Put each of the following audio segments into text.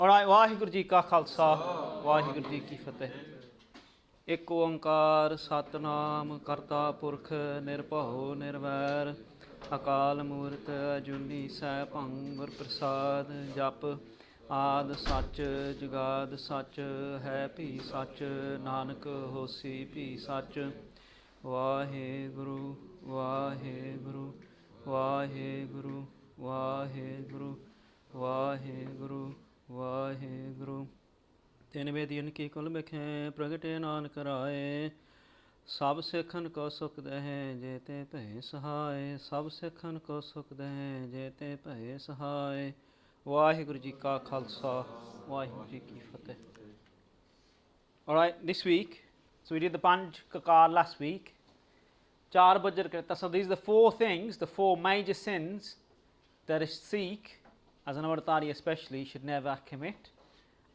Alright, Waheguru ji ਕਾ ਖਾਲਸਾ ਵਾਹਿਗੁਰੂ ਜੀ ਕੀ ਫਤਿਹ। ਇੱਕ ਓੰਕਾਰ ਸਤਨਾਮ ਕਰਤਾ ਪੁਰਖ ਨਿਰਭਉ ਨਿਰਵੈਰ ਅਕਾਲ ਮੂਰਤ ਅਜੂਨੀ ਸੈਭੰ ਗੁਰ ਪ੍ਰਸਾਦ ਜਪ ਆਦ ਸੱਚ ਜੁਗਾਦ ਸੱਚ ਹੈ ਭੀ ਸੱਚ ਨਾਨਕ ਹੋਸੀ ਭੀ ਸੱਚ। ਵਾਹਿਗੁਰੂ ਵਾਹਿਗੁਰੂ ਵਾਹਿਗੁਰੂ ਵਾਹਿਗੁਰੂ ਵਾਹਿਗੁਰੂ ਵਾਹਿਗੁਰੂ। ਤਿਨ ਬੇਦੀਨ ਕੀ ਕੁਲ ਬਿਖੇ ਪ੍ਰਗਟੇ ਨਾਨਕ ਰਾਏ ਸਭ ਸਿੱਖਨ ਕੋ ਸੁਖ ਦਹਿ ਜੇ ਤੇ ਭੈ ਸਹਾਏ ਸਭ ਸਿੱਖਨ ਕੋ ਸੁਖ ਦਹਿ ਜੇ ਤੇ ਭੈ ਸਹਾਏ। ਵਾਹਿਗੁਰੂ ਜੀ ਕਾ ਖਾਲਸਾ ਵਾਹਿਗੁਰੂ ਜੀ ਕੀ ਫਤਿਹ। Alright, this week, so we did the Panj Kakar last week. Char Bajjar Krita. So these are the four things, the four major sins that a Sikh, as an Amritari especially, should never commit.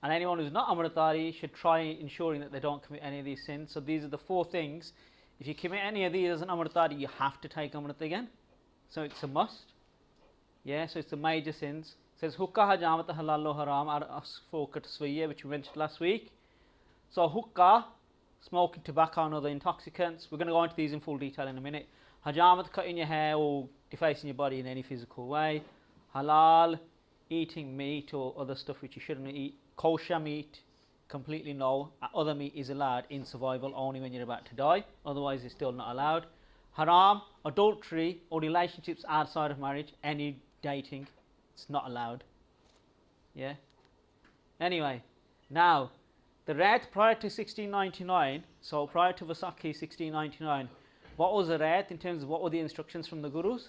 And anyone who's not Amritari should try ensuring that they don't commit any of these sins. So these are the four things. If you commit any of these as an Amritari, you have to take Amrit again. So it's a must. Yeah, so it's the major sins. It says Hukka, Hajamat, Halalo, Haram are four kataswiyya, which we mentioned last week. So Hukka, smoking tobacco and other intoxicants. We're going to go into these in full detail in a minute. Hajamat, cutting your hair or defacing your body in any physical way. Halal, eating meat or other stuff which you shouldn't eat. Kosher meat, completely no. Other meat is allowed in survival only when you're about to die. Otherwise it's still not allowed. Haram, adultery or relationships outside of marriage, any dating, it's not allowed. Yeah. Anyway, now the Rehat prior to 1699, so prior to Vaisakhi 1699, what was the Rehat in terms of what were the instructions from the Gurus?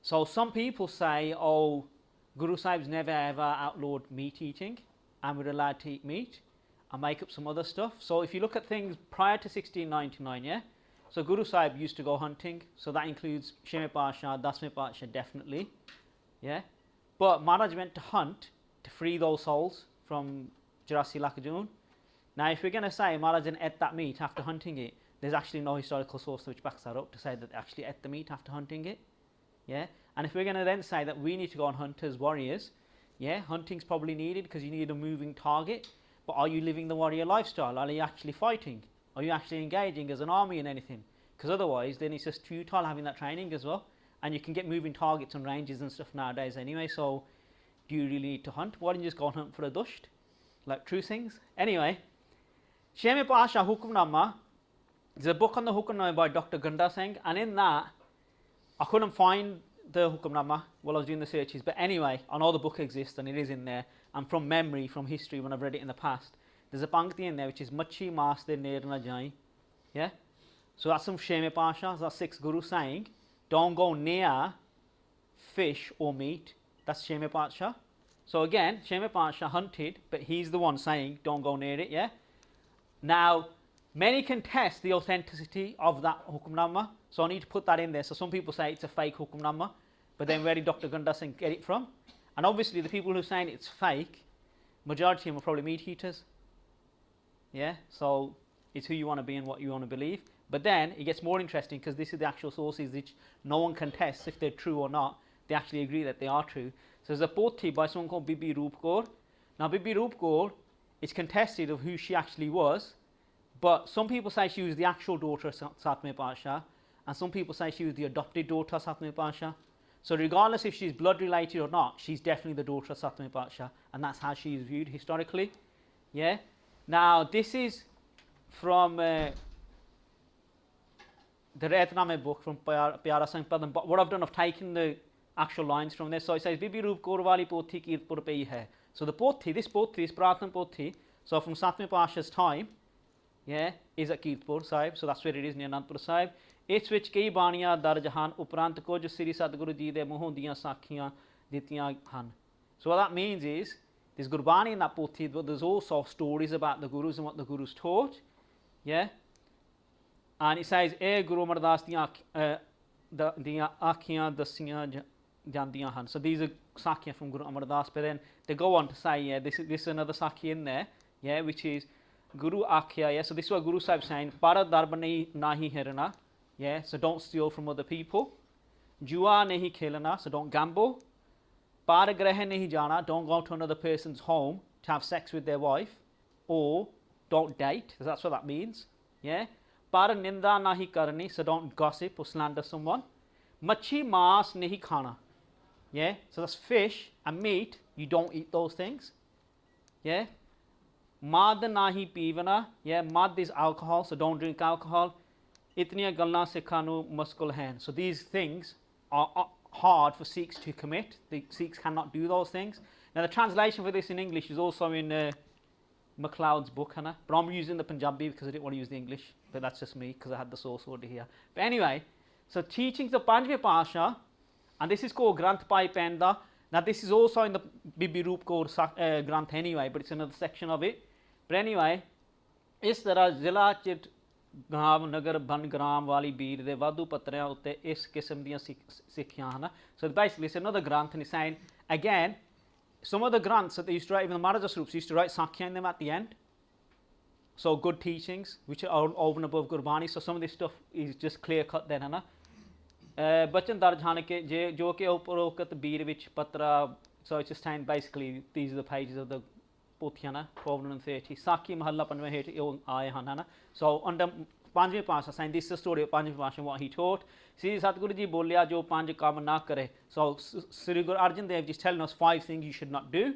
So some people say, oh, Guru Sahib's never ever outlawed meat eating and we're allowed to eat meat and make up some other stuff. So if you look at things prior to 1699, yeah, so Guru Sahib used to go hunting, so that includes Sheme Pasha, Dasme Pasha, definitely, yeah. But Maharaj went to hunt to free those souls from Jarasi Lakajun. Now if we're going to say Maharaj didn't ate that meat after hunting it, there's actually no historical source which backs that up to say that they actually ate the meat after hunting it. Yeah, and if we're going to then say that we need to go and hunt as warriors, yeah, hunting's probably needed because you need a moving target, but are you living the warrior lifestyle? Are you actually fighting? Are you actually engaging as an army in anything? Because otherwise then it's just futile having that training as well, and you can get moving targets on ranges and stuff nowadays anyway, so do you really need to hunt? Why don't you just go and hunt for a dusht? Like true things. Anyway, Sheme Pasha Hukamnama, there's a book on the Hukamnama by Dr. Gunda Singh, and in that I couldn't find the Hukamnama while I was doing the searches, but anyway, I know the book exists and it is in there, and from memory, from history, when I've read it in the past, there's a pankti in there which is Machi Mas de Ner Na Jai. Yeah? So that's some Sheme Pasha, that's 6 Guru saying, don't go near fish or meat. That's Sheme Pasha. So again, Sheme Pasha hunted, but he's the one saying, don't go near it, yeah? Now, many contest the authenticity of that Hukamnama, so I need to put that in there. So some people say it's a fake Hukamnama, but then where did Dr. Gunda Singh get it from? And obviously the people who are saying it's fake, majority of them are probably meat eaters. Yeah, so it's who you want to be and what you want to believe. But then it gets more interesting because this is the actual sources which no one contests if they're true or not. They actually agree that they are true. So there's a pothi by someone called Bibi Roop Kaur. Now Bibi Roop Kaur, it's contested of who she actually was, but some people say she was the actual daughter of Satme Pasha, and some people say she was the adopted daughter of Satme Pasha. So regardless if she's blood related or not, she's definitely the daughter of Satme Pasha, and that's how she is viewed historically. Yeah. Now this is from the Rehatname book from Pyara Singh Padam, but what I've done, I've taken the actual lines from there. So it says Bibi Roop Kaur wali pothi Kirpur pe hai. So the pothi, this Prathan pothi, so from Satme Pasha's time, yeah, is at Kirtpur Sahib, so that's where it is near Anandpur Sahib. It's which kei baniya dar jahan uprant kuj Sri Sadguru ji de muhon diyan sakhiyan ditiyan han. So what that means is there's Gurbani in that pothi, but there's also stories about the Gurus and what the Gurus taught. Yeah, and it says e Guru Amardas diyan akhiyan dasiyan jandiyan han. So these are sakhiyan from Guru Amardas, but then they go on to say, yeah, this is another sakhi in there, yeah, which is Guru Akhya, yeah, so this is what Guru Sahib saying, Para darba nahi herna, yeah, so don't steal from other people. Jua nahi khelana, so don't gamble. par greh nahi jana, don't go to another person's home to have sex with their wife, or don't date, that's what that means. Yeah. Par ninda nahi karni, so don't gossip or slander someone. Machi mas nahi khana. Yeah. So that's fish and meat, you don't eat those things. Yeah. Mad nahi pivana. Yeah. Mad is alcohol, so don't drink alcohol. Itniya galna sikhanu muskul hain. So these things are hard for Sikhs to commit. The Sikhs cannot do those things. Now the translation for this in English is also in MacLeod's book, Hannah. But I'm using the Punjabi because I didn't want to use the English. But that's just me because I had the source order here. But anyway, so teachings of Panjve Pasha, and this is called Granth Pai Penda. Now this is also in the Bibi Roop called Granth anyway, but it's another section of it. But anyway, ਇਸ ਤਰ੍ਹਾਂ ਜ਼ਿਲ੍ਹਾ ਚ ਗਾਮ ਨਗਰ ਬਨ gram ਵਾਲੀ ਬੀਰ ਦੇ ਵਾਧੂ ਪੱਤਰਿਆਂ ਉੱਤੇ ਇਸ ਕਿਸਮ ਦੀਆਂ ਸਿੱਖਿਆ ਹਨ. So basically it's another granth, and it's saying again some of the granths that they used to write, even the Maryada Swarups used to write Sakhya in them at the end. So good teachings which are over and above Gurbani. So some of this stuff is just clear cut then, है ना. बचन दर्ज ਹਨ कि जो कि उपरोक्त बीर ਵਿੱਚ पत्रा. So it's just saying basically these are the pages of the पोथियां ना 430 साखी महल्ला 5 हेठ आए हैं ना. So under पांचवें पातशाह saying this is the story of पांचवें पातशाह what he taught. श्री सतगुरु जी बोलिया जो पांच काम ना करे. So Sri Guru Arjan Dev ji is telling us 5 things you should not do.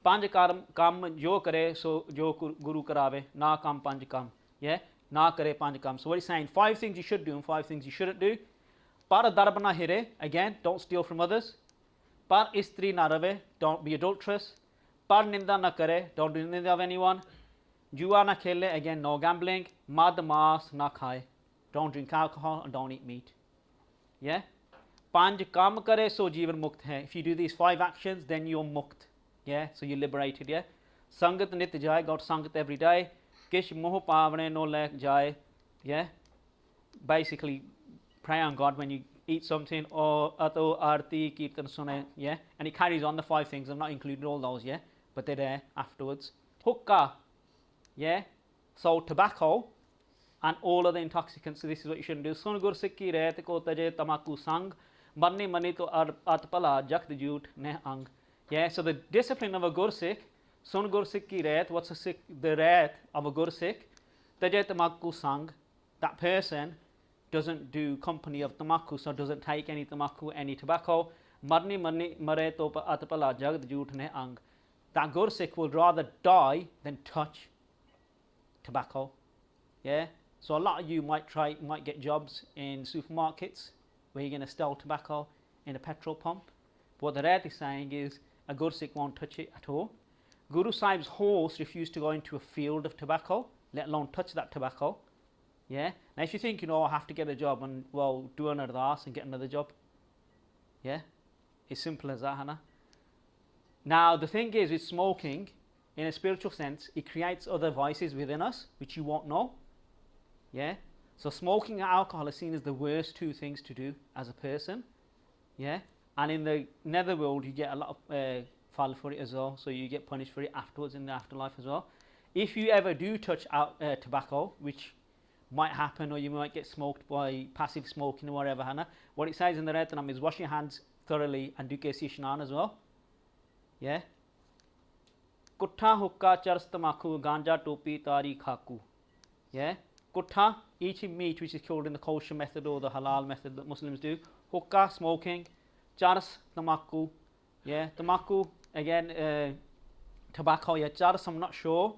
पांच काम जो करे सो जो गुरु करावे, ना काम पांच काम. Yeah, ना करे पांच काम. So what he's saying, 5 things you should do and 5 things you shouldn't do. पर दरब ना हिरे, again don't steal from others. पर स्त्री ना रवे, don't be adulterous. Par ninda na kare, don't do ninda of anyone. Jua na khele, again no gambling. Mad mas na khaye, don't drink alcohol and don't eat meat. Yeah. Panj kam kare so jeevan mukt hai. If you do these 5 actions, then you're mukt. Yeah, so you're liberated. Yeah. Sangat nit jai, go to sangat every day. Kish moh pavane no lek jai. Yeah. Basically, pray on God when you eat something, or ato arti kirtan sune. Yeah. And it carries on the 5 things. I'm not including all those. Yeah. But they're there afterwards. Hukka, yeah, so tobacco and all other intoxicants. So this is what you shouldn't do. Sun gur sikhi rehat ko taje tamaku sang, marni mani to atpala jakt jut ne ang. Yeah, so the discipline of a gur sikh, sun gur sikhi rehat, what's the rehat of a gur sikh? Taje tamaku sang, that person doesn't do company of tamaku, so doesn't take any tamaku, any tobacco. Marni mani mare to atpala jakt jut ne ang. That Gursikh will rather die than touch tobacco. Yeah. So a lot of you might get jobs in supermarkets where you're going to sell tobacco in a petrol pump. But what the Rehat is saying is a Gursikh won't touch it at all. Guru Sahib's horse refused to go into a field of tobacco, let alone touch that tobacco. Yeah. Now if you think, I have to get a job and well do another arse and get another job. Yeah. It's simple as that, Hannah. Now the thing is with smoking, in a spiritual sense, it creates other vices within us which you won't know. Yeah. So smoking and alcohol are seen as the worst 2 things to do as a person. Yeah. And in the netherworld you get a lot of fall for it as well, so you get punished for it afterwards in the afterlife as well. If you ever do touch tobacco, which might happen, or you might get smoked by passive smoking or whatever, Hannah, what it says in the Rehat is wash your hands thoroughly and do kesi ishnan as well. Yeah. Kutha, hukka, chars, tamaku, ganja, topi, tari, khaku. Yeah. Kutha, eating meat which is killed in the kosher method or the halal method that Muslims do. Hukka, smoking. Chars, tamaku. Yeah. Tamaku, again, tobacco. Yeah. Chars, I'm not sure.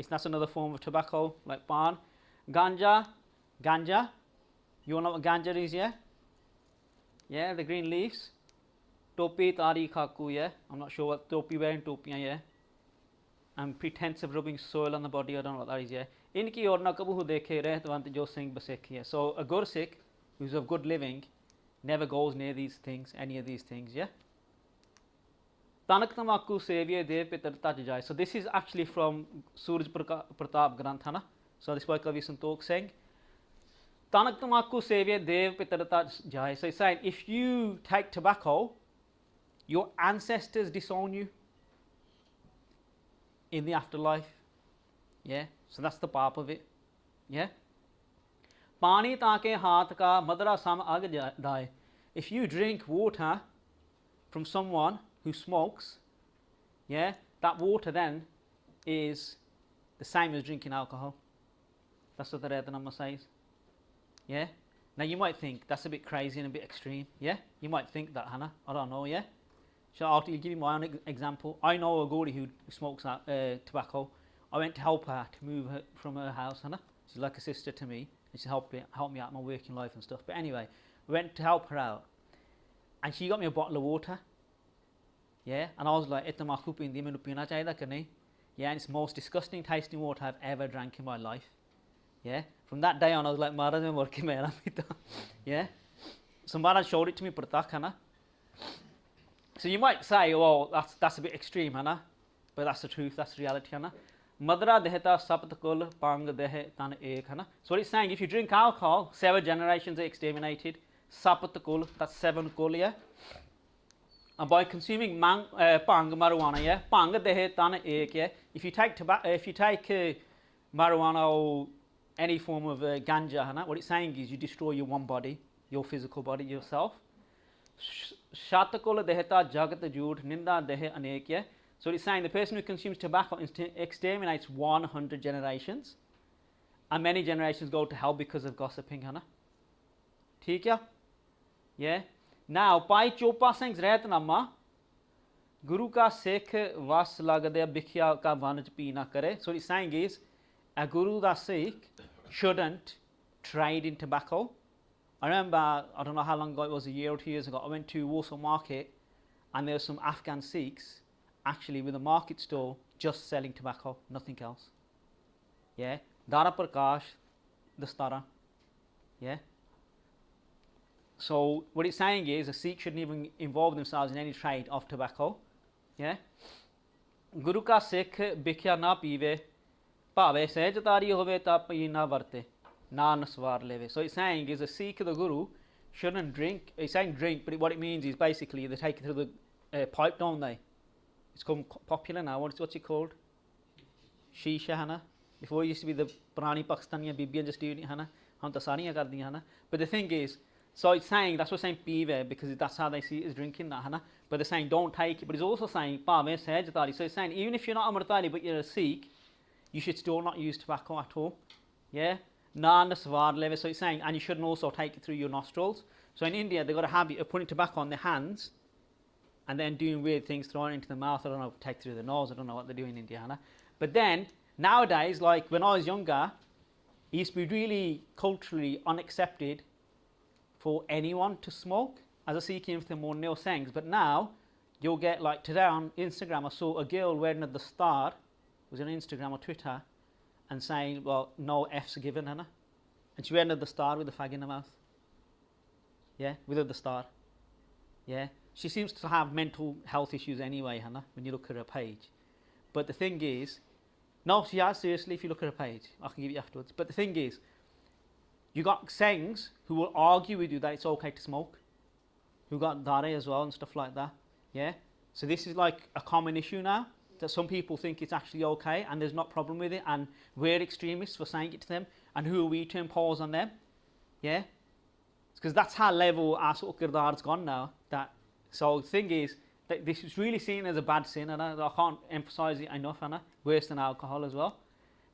That's another form of tobacco, like pan. Ganja. You all know what ganja is, yeah? Yeah, the green leaves. Topi, tari, khaku, yeah. I'm not sure what topi wearing, topiyan, yeah. And pretense of rubbing soil on the body, I don't know what that is, yeah. Inki aur na kabu dekhe rehtwant jo singh basekh, yeah. So a Gursikh who's of good living never goes near these things, any of these things, yeah. Tanak tamaku sevye dev pitar taj jai. So this is actually from Suraj Pratap Granthana. So this by Kavi Santok Singh. Tanak tamaku sevye dev pitar taj jai. So he's saying if you take tobacco, your ancestors disown you in the afterlife. Yeah. So that's the pap of it. Yeah. Pani taake haath ka madra sam ag dae. If you drink water from someone who smokes, yeah, that water then is the same as drinking alcohol. That's what the Rehat says. Yeah. Now you might think that's a bit crazy and a bit extreme. Yeah. You might think that, Hannah. I don't know. Yeah. So I'll give you my own example. I know a Gauri who smokes tobacco. I went to help her to move her from her house, Hannah. She's like a sister to me. And she helped me out in my working life and stuff. But anyway, we went to help her out, and she got me a bottle of water. Yeah, and I was like, "Itna maakhu pindi mainu pina chahida ki nahi?" Yeah, and it's the most disgusting tasting water I've ever drank in my life. Yeah, from that day on, I was like, "Maharaj, main morke mein na pita." Yeah, so Maharaj showed it to me, pratak, Hannah. So you might say, "Well, that's a bit extreme, Hannah," but that's the truth. That's the reality, Hannah. Madra dehta sapt kul pang dehe tan ek, Hannah. So what it's saying, if you drink alcohol, 7 generations are exterminated. Sapt kul, that's 7 kul, yeah. And by consuming pang marijuana, yeah, pang dehe tan ek, yeah. If you take marijuana or any form of ganja, Hannah, what it's saying is you destroy your one body, your physical body, yourself. Shatakul deheta jagat jud ninda dehe anek, yeah. So it's saying the person who consumes tobacco exterminates 100 generations, and many generations go to hell because of gossiping, Hannah. ठीक है? Yeah. Now, by Chopa Singh's Rehatnama, Guru ka Sikh vas lagade bhikhya ka vanj pi na kare. So what it's saying is, a Guru da Sikh shouldn't trade in tobacco. I remember, I don't know how long ago it was, a year or 2 years ago, I went to Warsaw Market, and there were some Afghan Sikhs actually with a market store just selling tobacco, nothing else. Yeah, Dara Prakash, Dastara. Yeah. So what it's saying is a Sikh shouldn't even involve themselves in any trade of tobacco. Yeah. Guru ka Sikh bhikhya na pive, bhave sehjatari hove ta pi na varte, na naswar leve. So it's saying is a Sikh, the Guru, shouldn't drink. It's saying drink, but what it means is basically they take it through the pipe, don't they? It's become popular now. What's it called? Shisha, Hannah. Before it used to be the Purani Pakistani Bibiyan just doing it, Hannah. Hum ta sariyan kardiyan, Hannah. But the thing is, so it's saying, that's what it's saying pive, because that's how they see it as drinking that, Hannah. But they're saying don't take it. But it's also saying pave sehjatari. So it's saying even if you're not Amritari but you're a Sikh, you should still not use tobacco at all. Yeah? Na naswar leve. So it's saying, and you shouldn't also take it through your nostrils. So in India, they've got a habit of putting tobacco on their hands and then doing weird things, throwing it into the mouth. I don't know, take through the nose. I don't know what they're doing in Indiana. But then, nowadays, like when I was younger, it used to be really culturally unaccepted for anyone to smoke. As a Sikh, if they're more nil sayings. But now, you'll get, like today on Instagram, I saw a girl wearing the star, it was on Instagram or Twitter, and saying, well, no F's given, Hannah. And she wearing the star with the fag in her mouth. Yeah, with the star. Yeah. She seems to have mental health issues anyway, Hannah, when you look at her page. But the thing is, no, she has, seriously, if you look at her page. I can give you afterwards. But the thing is, you got Sengs who will argue with you that it's okay to smoke. Who got Dare as well and stuff like that. Yeah? So this is like a common issue now, that some people think it's actually okay and there's not a problem with it, and we're extremists for saying it to them, and who are we to impose on them? Yeah? Because that's how level our sort of kirdar's gone now. That. So the thing is, that this is really seen as a bad sin, and I can't emphasize it enough, Anna. Worse than alcohol as well.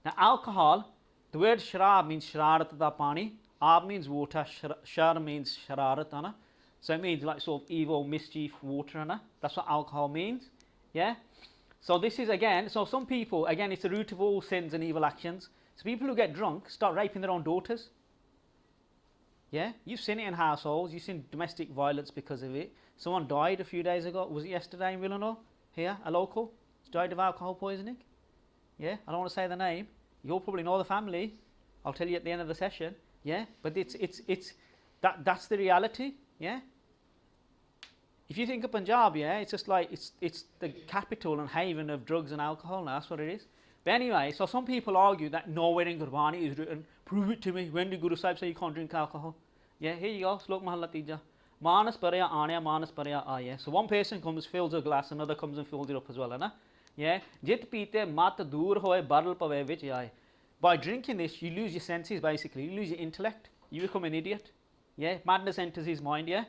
Now alcohol, the word sharab means shararat da pani, ab means water, shar means shararat, Anna. So it means like sort of evil, mischief, water, Anna. That's what alcohol means. Yeah? So this is again, so some people, again, it's the root of all sins and evil actions. So people who get drunk start raping their own daughters. Yeah? You've seen it in households, you've seen domestic violence because of it. Someone died a few days ago, was it yesterday in Villanova? Here, a local, died of alcohol poisoning. Yeah, I don't want to say the name. You'll probably know the family. I'll tell you at the end of the session. Yeah, but that's the reality. Yeah. If you think of Punjab, yeah, it's just like it's the capital and haven of drugs and alcohol now. That's what it is. But anyway, so some people argue that nowhere in Gurbani is written, prove it to me. When did Guru Sahib say you can't drink alcohol? Yeah, here you go. Slok Mahalla Tija. Manas parya anya, manas parya aya. So one person comes, fills a glass, another comes and fills it up as well, na? Yeah. Jit pite mat dur hoye barl pave vich aaye. By drinking this, you lose your senses basically. You lose your intellect. You become an idiot. Yeah. Madness enters his mind. Yeah.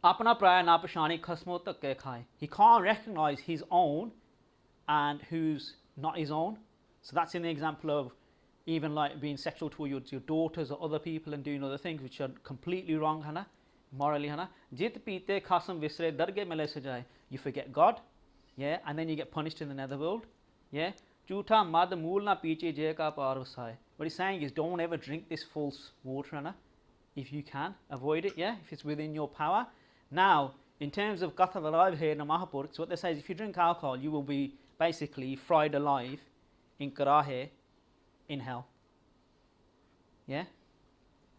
Apna praya na pashani khasmo takke khai. He can't recognize his own and who's not his own. So that's in the example of even like being sexual towards your daughters or other people and doing other things which are completely wrong, hana, morally, hana. Jit pite khasam visre darge mele sajai. You forget God, yeah, and then you get punished in the netherworld, yeah. Jhutha mad mool na piche je ka par vasai. What he's saying is don't ever drink this false water, hana. If you can, avoid it, yeah, if it's within your power. Now, in terms of Katha alive here in the Mahapurk, so what they say is if you drink alcohol, you will be basically fried alive in Karahe in hell. Yeah?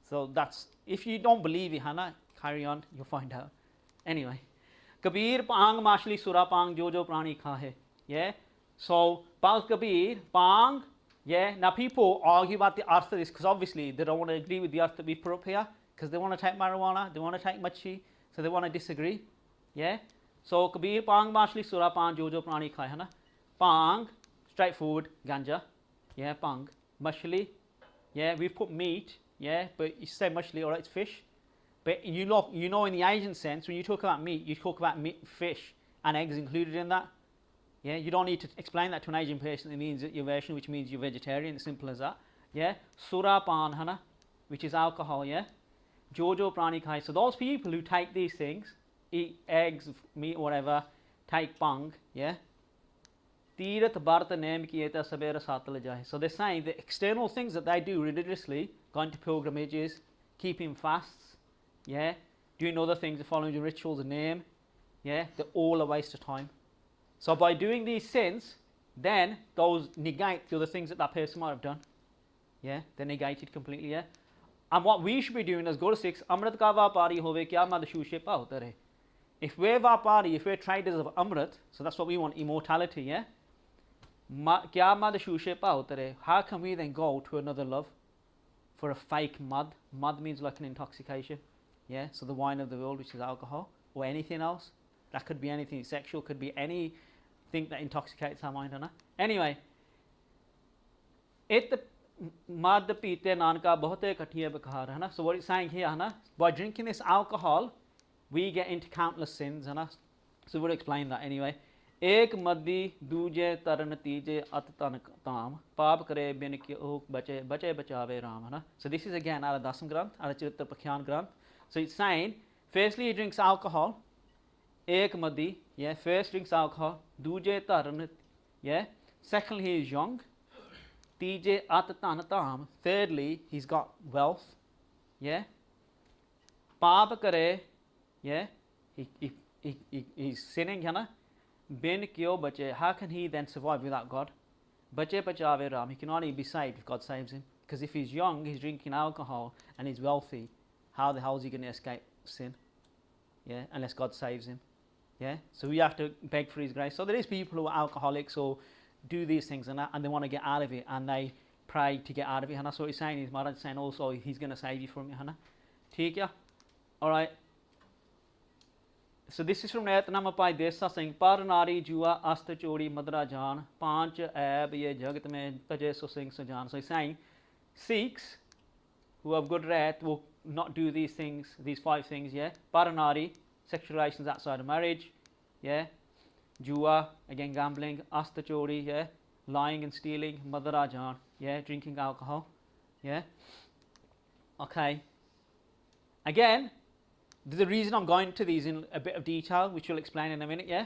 So that's, if you don't believe it, Hannah, carry on, you'll find out. Anyway. Kabir pang mashli sura pang jojo prani khahe. Yeah? So, Pang Kabir, pang, yeah. Now people argue about the arth of this because obviously they don't want to agree with the arth that we put up here because they want to take marijuana, they want to take machi, so they want to disagree. Yeah? So, Kabir pang mashli sura pang jojo prani khahe, Hannah. Pang, straightforward, ganja. Yeah, pang. Mashli, yeah, we've put meat, yeah, but you say mashli, alright, it's fish. But you know in the Asian sense, when you talk about meat, you talk about meat, fish, and eggs included in that. Yeah, you don't need to explain that to an Asian person. It means that you're Vaishnav, which means you're vegetarian. It's simple as that. Yeah, sura pan hana, which is alcohol. Yeah, jojo prani khai. So those people who take these things, eat eggs, meat, whatever, take pang. Yeah. Tirat bharta name kiyeta sabera satal jai. So they're saying the external things that they do religiously, going to pilgrimages, keeping fasts, yeah, doing other things, following the rituals, the name, yeah, they're all a waste of time. So by doing these sins, then those negate the other things that that person might have done. Yeah, they're negated completely, yeah. And what we should be doing as Guru Sikhs, Amrit ka vapari hove kya mad shushe pa hota rahe. If we're vapari, if we're traders of Amrit, so that's what we want, immortality, yeah. Kya mad shushe pa hota rahe. How can we then go to another love for a fake mad? Mad means like an intoxication, yeah. So the wine of the world, which is alcohol, or anything else. That could be anything sexual, could be anything that intoxicates our mind, Hana. Anyway, it mad pite nanka bahute kathiye bakhar, Hana. So what it's saying here, Hana, by drinking this alcohol, we get into countless sins, Hana. So we'll explain that anyway. Ek maddi duje taran tije at tan tam paap kare bin ki ok bache bachave ram, Hana. So this is again out of Dasam Granth, out of Chiritra Pakyan Granth. So it's saying, firstly he drinks alcohol. Ek maddi, yeah, first drinks alcohol. Duje taran, yeah. Secondly, he is young. Tije at tan tam. Thirdly, he's got wealth, yeah. Paap kare, yeah. He's sinning, Hana. Bin kyo bache. How can he then survive without God? Bache bachave ram. He can only be saved if God saves him. Because if he's young, he's drinking alcohol, and he's wealthy, how the hell is he going to escape sin? Yeah, unless God saves him. Yeah, so we have to beg for his grace. So there is people who are alcoholics or do these things and they want to get out of it and they pray to get out of it. And that's what he's saying. His Maharaj is saying also he's going to save you from it. Theek ya? Alright. So this is from Nayatnama Pai Desa saying, Par nari jua asta chori madra jan, panch ab ye jagat mein taje so sing so jan. So he's saying, Sikhs who have good Rehat will not do these things, these 5 things, yeah. Par nari, sexual relations outside of marriage, yeah. Jua, again gambling. Asta chori, yeah. Lying and stealing. Madara jan, yeah. Drinking alcohol, yeah. Okay. Again, the reason I'm going to these in a bit of detail, which we'll explain in a minute, yeah.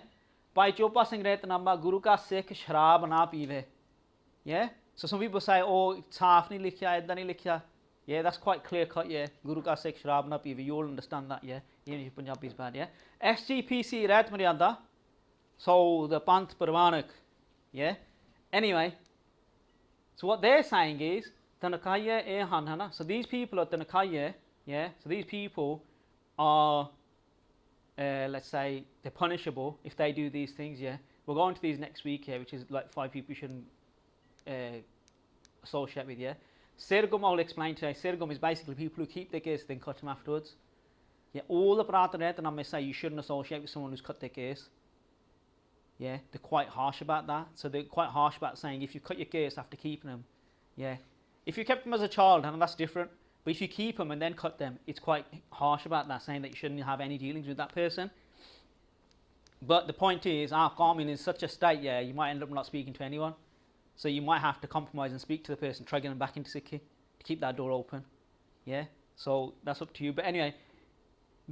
By Chopa Singh Rehatnama, Guru ka Sikh sharab na pive, yeah. So some people say, oh, it's half nahi likhya, idda nahi likhya. Yeah, that's quite clear cut, yeah. Guru ka Sikh sharab na pive, you all understand that, yeah. Even if Punjabi is bad, yeah. SGPC Rehat Maryada, so the Panth Parvanak, yeah. Anyway, so what they're saying is, Tanakaya e hanhana. So these people are Tanakaya, yeah. So these people are, let's say, they're punishable if they do these things, yeah. We'll go into these next week, yeah, which is like 5 people you shouldn't associate with, yeah. Sirgum I'll explain today. Sirgum is basically people who keep their case, then cut them afterwards. Yeah, all the Pratanet and I may say you shouldn't associate with someone who's cut their case. Yeah, they're quite harsh about that. So they're quite harsh about saying if you cut your case after keeping them, yeah. If you kept them as a child, and that's different. But if you keep them and then cut them, it's quite harsh about that, saying that you shouldn't have any dealings with that person. But the point is, our Qawmin is such a state, you might end up not speaking to anyone. So you might have to compromise and speak to the person, try to get them back into Sikhi, to keep that door open. Yeah, so that's up to you. But anyway,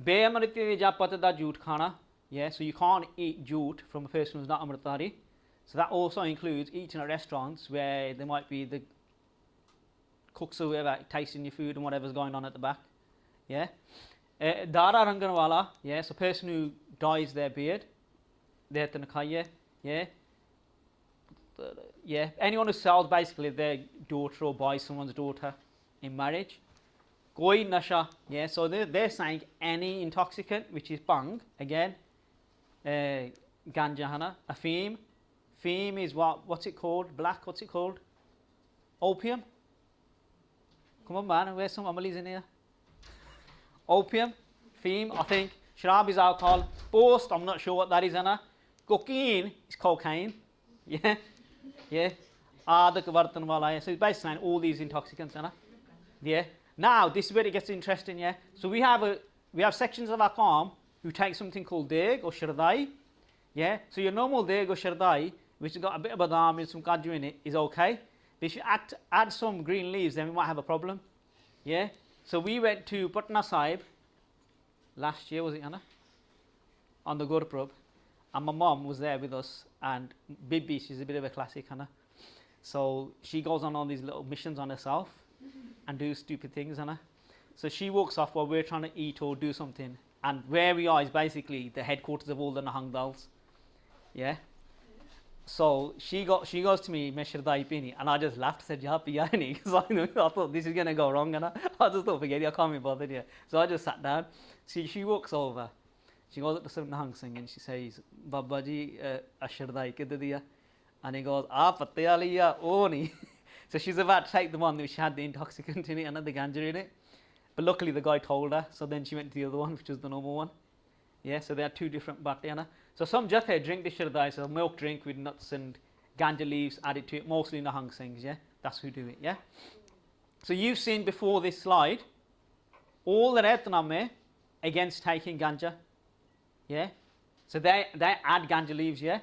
Be-amriti ja patada jhoot khana. Yeah, so you can't eat jhoot from a person who's not amritari. So that also includes eating at restaurants where there might be the cooks or whoever tasting your food and whatever's going on at the back. Yeah. Dara rangan wala. Yeah, so a person who dyes their beard. Their tanakaya. Yeah. Yeah. Anyone who sells basically their daughter or buys someone's daughter in marriage. Koi nasha. Yeah, so they're saying any intoxicant, which is bhang, again, ganja hana, afim. Fim is what's it called? Black, what's it called? Opium? Come on, man, where's some Amalis in here? Opium, Fim, I think. Sharab is alcohol. Post, I'm not sure what that is, Anna. Cocaine is cocaine. Yeah, yeah. Adak vartan wala. So it's basically saying all these intoxicants, Anna. Yeah. Now, this is where it gets interesting, yeah. So we have sections of our Qawm who take something called deg or shardai. Yeah. So your normal deg or shardai, which has got a bit of badam and some kaju in it, is okay. But if you add some green leaves, then we might have a problem. Yeah. So we went to Patna Sahib last year, was it, Anna? On the Gurpurab. And my mom was there with us. And Bibi, she's a bit of a classic, Anna. So she goes on all these little missions on herself and do stupid things, Anna. So she walks off while we're trying to eat or do something. And where we are is basically the headquarters of all the Nahang Dals. Yeah. So she goes to me, Meshardai Pini, and I just laughed, said, Ya Piyani, because I thought this is going to go wrong, and I just thought, forget it, I can't be bothered here. So I just sat down. She walks over, she goes up to some Nahang Singh, and she says, Baba ji, Ashardai kidda diya? And he goes, patte aliya, oh nahi. So she's about to take the one which had the intoxicant in it and the ganja in it. But luckily the guy told her, so then she went to the other one, which was the normal one. Yeah, so they had two different batte. So some Jathe drink this shardai, so milk drink with nuts and ganja leaves added to it, mostly Nahang Singhs, yeah? That's who do it, yeah? So you've seen before this slide, all the Retname against taking ganja, yeah? So they add ganja leaves, yeah?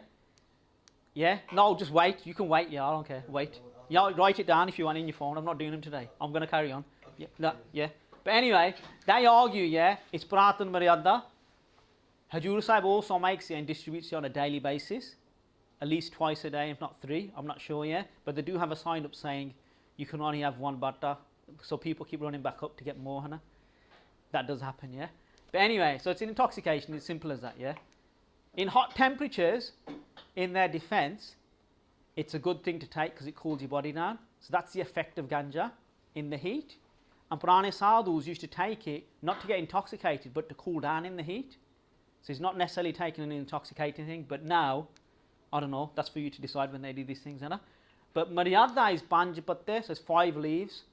Yeah? No, just wait, you can wait, yeah, I don't care, wait. Yeah, write it down if you want in your phone, I'm not doing them today, I'm going to carry on. Yeah, no, yeah. But anyway, they argue, yeah, it's Pratan Maryada. Hajur Sahib also makes it and distributes it on a daily basis, at least twice a day, if not three, I'm not sure yet. But they do have a sign up saying you can only have one batta, so people keep running back up to get more, Hana. That does happen, yeah. But anyway, so it's an intoxication, it's simple as that, yeah. In hot temperatures, in their defense, it's a good thing to take because it cools your body down. So that's the effect of ganja in the heat. And Purane Sadhus used to take it not to get intoxicated, but to cool down in the heat. So it's not necessarily taking an intoxicating thing, but now, I don't know, that's for you to decide when they do these things, Anna. But Maryada is Banj Patte, so it's 5 leaves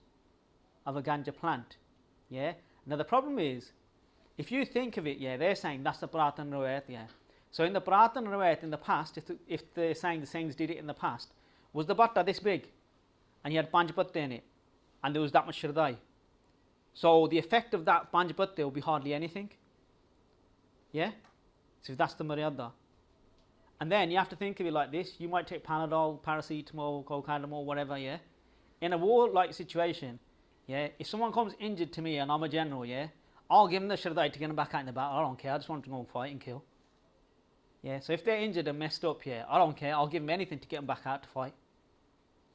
of a ganja plant. Yeah. Now the problem is, if you think of it, yeah, they're saying that's the Pratan Rawayat, yeah. So in the Pratan Rawayat in the past, if they're saying the Singhs did it in the past, was the batta this big? And you had Banj Patte in it, and there was that much shardai. So the effect of that Banj Patte will be hardly anything. Yeah? So that's the Maryada. And then you have to think of it like this. You might take Panadol, paracetamol, cocodamol, whatever, yeah? In a war-like situation, yeah, if someone comes injured to me and I'm a general, yeah, I'll give them the shardai to get them back out in the battle. I don't care. I just want to go and fight and kill. Yeah, so if they're injured and messed up, yeah, I don't care. I'll give them anything to get them back out to fight.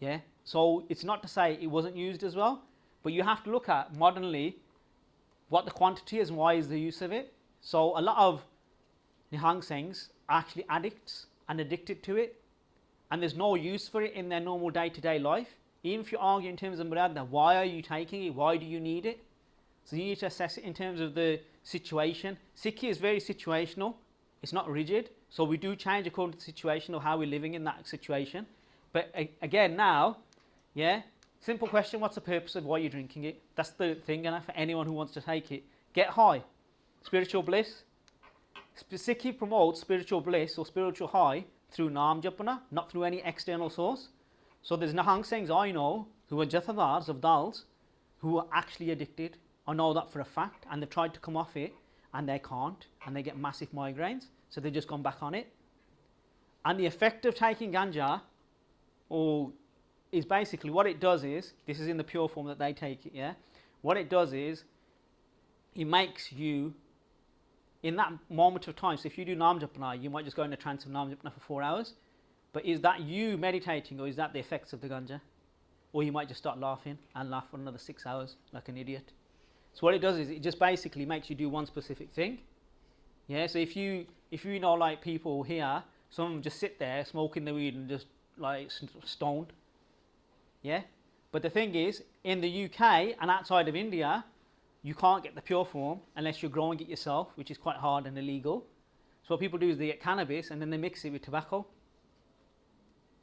Yeah? So it's not to say it wasn't used as well, but you have to look at modernly what the quantity is and why is the use of it. So a lot of Nihang Singhs are actually addicts and addicted to it, and there's no use for it in their normal day-to-day life. Even if you argue in terms of Maryada, why are you taking it? Why do you need it? So you need to assess it in terms of the situation. Sikhi is very situational. It's not rigid. So we do change according to the situation or how we're living in that situation. But again now, yeah, simple question, what's the purpose of why you're drinking it? That's the thing, for anyone who wants to take it. Get high. Spiritual bliss. Sikhi promotes spiritual bliss or spiritual high through Naam Japana, not through any external source. So there's Nahang Singhs I know who are Jathadars of Dals who are actually addicted. I know that for a fact, and they've tried to come off it and they can't, and they get massive migraines, so they've just gone back on it. And the effect of taking ganja is basically, what it does is, this is in the pure form that they take it, yeah? What it does is, it makes you, in that moment of time, so if you do Nam Japana, you might just go in a trance of Nam Japana for 4 hours, but is that you meditating, or is that the effects of the ganja? Or you might just start laughing and laugh for another 6 hours like an idiot. So what it does is, it just basically makes you do one specific thing. Yeah, so if you know, like people here, some of them just sit there smoking the weed and just like stoned. Yeah, but the thing is, in the UK and outside of India, you can't get the pure form unless you're growing it yourself, which is quite hard and illegal. So what people do is they get cannabis and then they mix it with tobacco.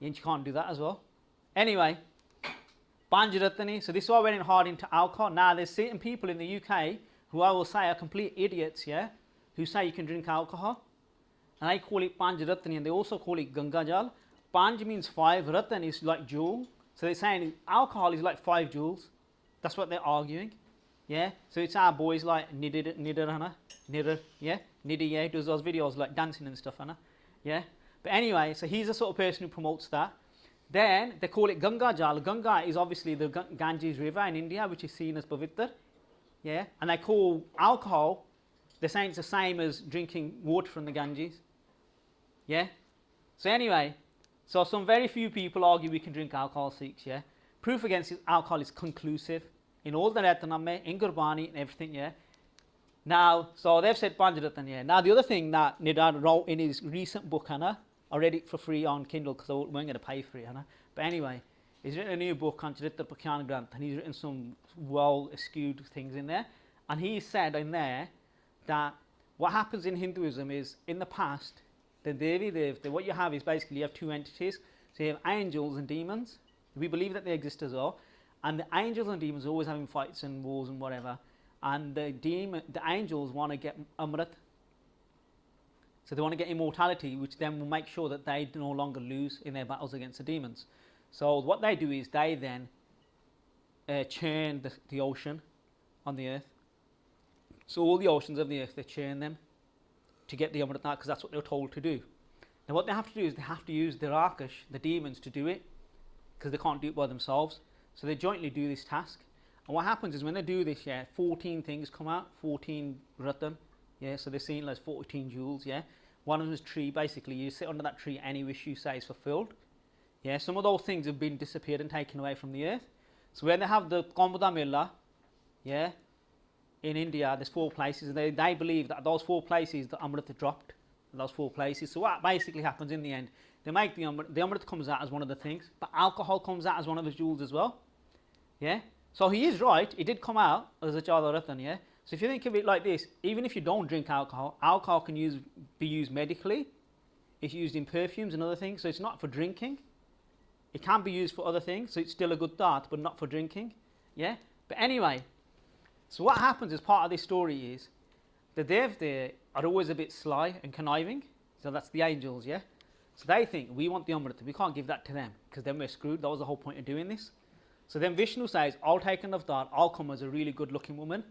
And you can't do that as well. Anyway, Banjaratani. So this is why I went in hard into alcohol. Now there's certain people in the UK who I will say are complete idiots, yeah, who say you can drink alcohol. And they call it Panjaratani, and they also call it Gangaajal. Panj means 5, Ratan is like jewel. So they're saying alcohol is like 5 jewels. That's what they're arguing. Yeah, so it's our boys like Nidder, yeah, Niddy, yeah, does those videos like dancing and stuff, yeah. But anyway, so he's the sort of person who promotes that. Then they call it Gangaajal. Ganga is obviously the Ganges river in India, which is seen as Pavitr, yeah. And they call alcohol, they're saying it's the same as drinking water from the Ganges, yeah. So anyway, so some very few people argue we can drink alcohol, Sikhs, yeah. Proof against alcohol is conclusive in all the Atonement, in Gurbani and everything, yeah. Now, so they've said Panjaratan, yeah. Now the other thing that Nidar wrote in his recent book, I read it for free on Kindle because I weren't going to pay for it, but anyway, he's written a new book on Charitra Pakyan Granth, and he's written some well-skewed things in there, and he said in there that what happens in Hinduism is, in the past, the Devi Devta, what you have is basically you have 2 entities. So you have angels and demons. We believe that they exist as well. And the angels and demons are always having fights and wars and whatever. And the angels want to get Amrit. So they want to get immortality, which then will make sure that they no longer lose in their battles against the demons. So what they do is they then churn the ocean on the earth. So all the oceans of the earth, they churn them to get the Amrit, because that's what they were told to do. Now what they have to do is they have to use the Rakesh, the demons, to do it, because they can't do it by themselves. So they jointly do this task. And what happens is when they do this, 14 things come out, 14 Ratan, so they're seen as 14 jewels, One of them is tree, basically you sit under that tree, any wish you say is fulfilled. Some of those things have been disappeared and taken away from the earth. So when they have the Kombuda Milla, in India, there's 4 places, and they believe that those 4 places, the Amrit dropped, those 4 places. So what basically happens in the end, they make the Amrit comes out as one of the things, but alcohol comes out as one of the jewels as well. So he is right, it did come out as a Chada Ratan, So if you think of it like this, even if you don't drink alcohol, alcohol can be used medically, it's used in perfumes and other things, so it's not for drinking. It can be used for other things, so it's still a good thought, but not for drinking. But anyway, so what happens as part of this story is, the Devta are always a bit sly and conniving, so that's the angels, So they think, we want the Amrit, we can't give that to them, because then we're screwed, that was the whole point of doing this. So then Vishnu says, I'll take an avatar, I'll come as a really good looking woman,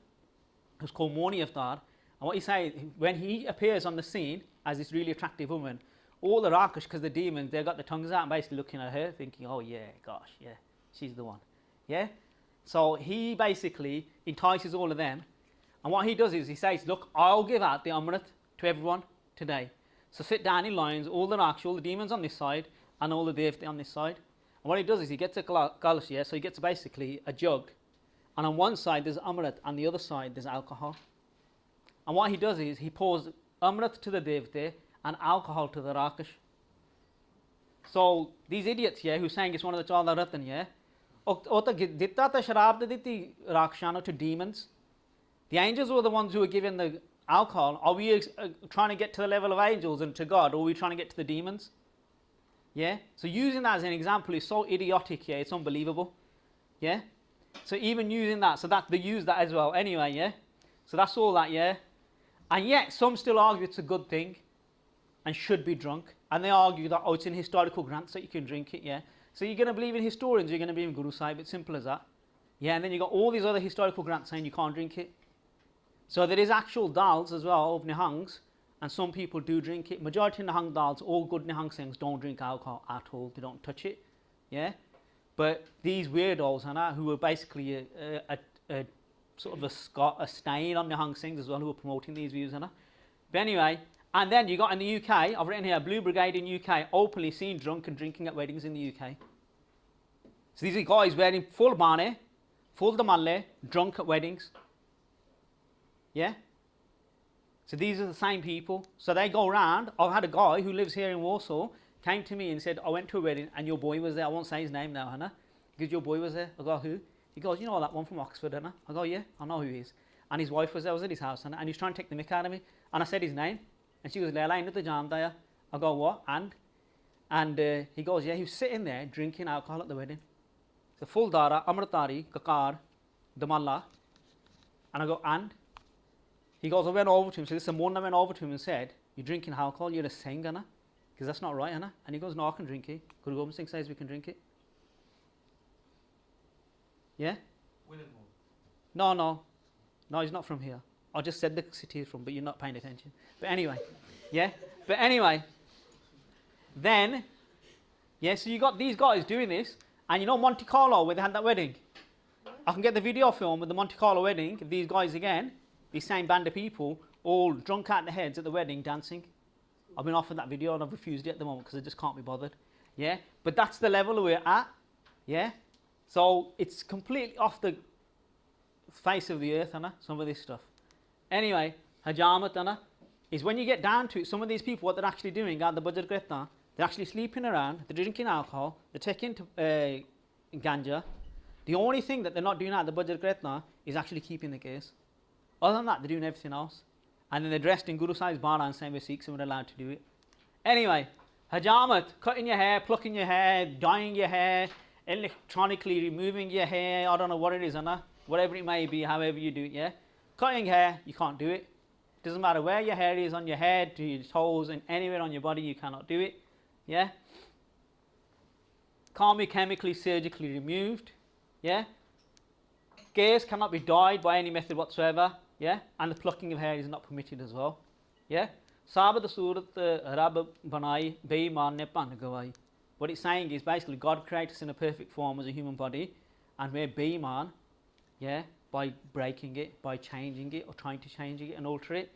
who's called Moni avatar, and what he says, when he appears on the scene as this really attractive woman, all the Rakesh, because the demons, they've got their tongues out and basically looking at her, thinking, oh yeah, gosh, she's the one, So he basically entices all of them, and what he does is he says, look, I'll give out the Amrit to everyone today. So sit down in lines, all the Rakesh, all the demons on this side, and all the Devta on this side. And what he does is he gets a kalash, so he gets basically a jug, and on one side there's Amrit, and the other side there's alcohol. And what he does is he pours Amrit to the Devta and alcohol to the Rakesh. So these idiots who saying it's one of the Chada Ratan, Ditta ta sharab de diti Rakshana to demons. The angels were the ones who were given the alcohol. Are we trying to get to the level of angels and to God, or are we trying to get to the demons? So using that as an example is so idiotic, it's unbelievable. So even using that, so that they use that as well anyway, So that's all that, And yet some still argue it's a good thing and should be drunk. And they argue that, it's in historical grants that you can drink it, So you're going to believe in historians, you're going to believe in Guru Sahib, it's simple as that. Yeah, and then you got all these other historical grants saying you can't drink it. So there is actual dals as well of nihangs, and some people do drink it. Majority of nihang dals, all good nihang Singhs don't drink alcohol at all. They don't touch it. Yeah, but these weirdos, who are basically a sort of a stain on nihang Singhs as well, who are promoting these views, But anyway, and then you got in the UK, I've written here, Blue Brigade in UK openly seen drunk and drinking at weddings in the UK. So these are guys wearing full bane, full damalle, drunk at weddings. Yeah? So these are the same people. So they go around. I've had a guy who lives here in Warsaw, came to me and said, I went to a wedding and your boy was there. I won't say his name now, Hannah. Because your boy was there. I go, who? He goes, you know that one from Oxford, Hannah? I go, yeah, I know who he is. And his wife was there, I was at his house, Hannah, and he's trying to take the mick out of me. And I said his name. And she goes, Leila, into the jam there. I go, what? And he goes, yeah, he was sitting there drinking alcohol at the wedding. So full dara, amritari, kakar, damalla. And I go, and? He goes, I went over to him, so this is the morning I went over to him and said, you're drinking alcohol, you're a Singh, Anna? Because that's not right, Anna. And he goes, no, I can drink it. Guru Gobind Singh says we can drink it. Yeah? No, he's not from here. I just said the city he's from, but you're not paying attention. But anyway, yeah? But anyway, then, yeah, so you got these guys doing this, and you know Monte Carlo, where they had that wedding? I can get the video film of the Monte Carlo wedding, of these guys again, these same band of people, all drunk out their heads at the wedding, dancing. I've been offered that video and I've refused it at the moment because I just can't be bothered. Yeah? But that's the level we're at. Yeah? So it's completely off the face of the earth, Anna, some of this stuff. Anyway, Hajamat, Anna, is when you get down to it, some of these people, what they're actually doing at the Bajar Greta, they're actually sleeping around, they're drinking alcohol, they're taking ganja. The only thing that they're not doing at the Bajar Greta is actually keeping the case. Other than that, they're doing everything else. And then they're dressed in Guru Sahib's bara and saying we're Sikhs and we're allowed to do it. Anyway, Hajamat, cutting your hair, plucking your hair, dyeing your hair, electronically removing your hair, I don't know what it is, Anna, whatever it may be, however you do it, yeah? Cutting hair, you can't do it. Doesn't matter where your hair is, on your head, to your toes, and anywhere on your body, you cannot do it, yeah? Can't be chemically, surgically removed, yeah? Hairs cannot be dyed by any method whatsoever, yeah? And the plucking of hair is not permitted as well, yeah? Sabad surat rab banai beiman ne pan gawai. What it's saying is basically God created us in a perfect form as a human body, and we're beiman, yeah, by breaking it, by changing it, or trying to change it and alter it.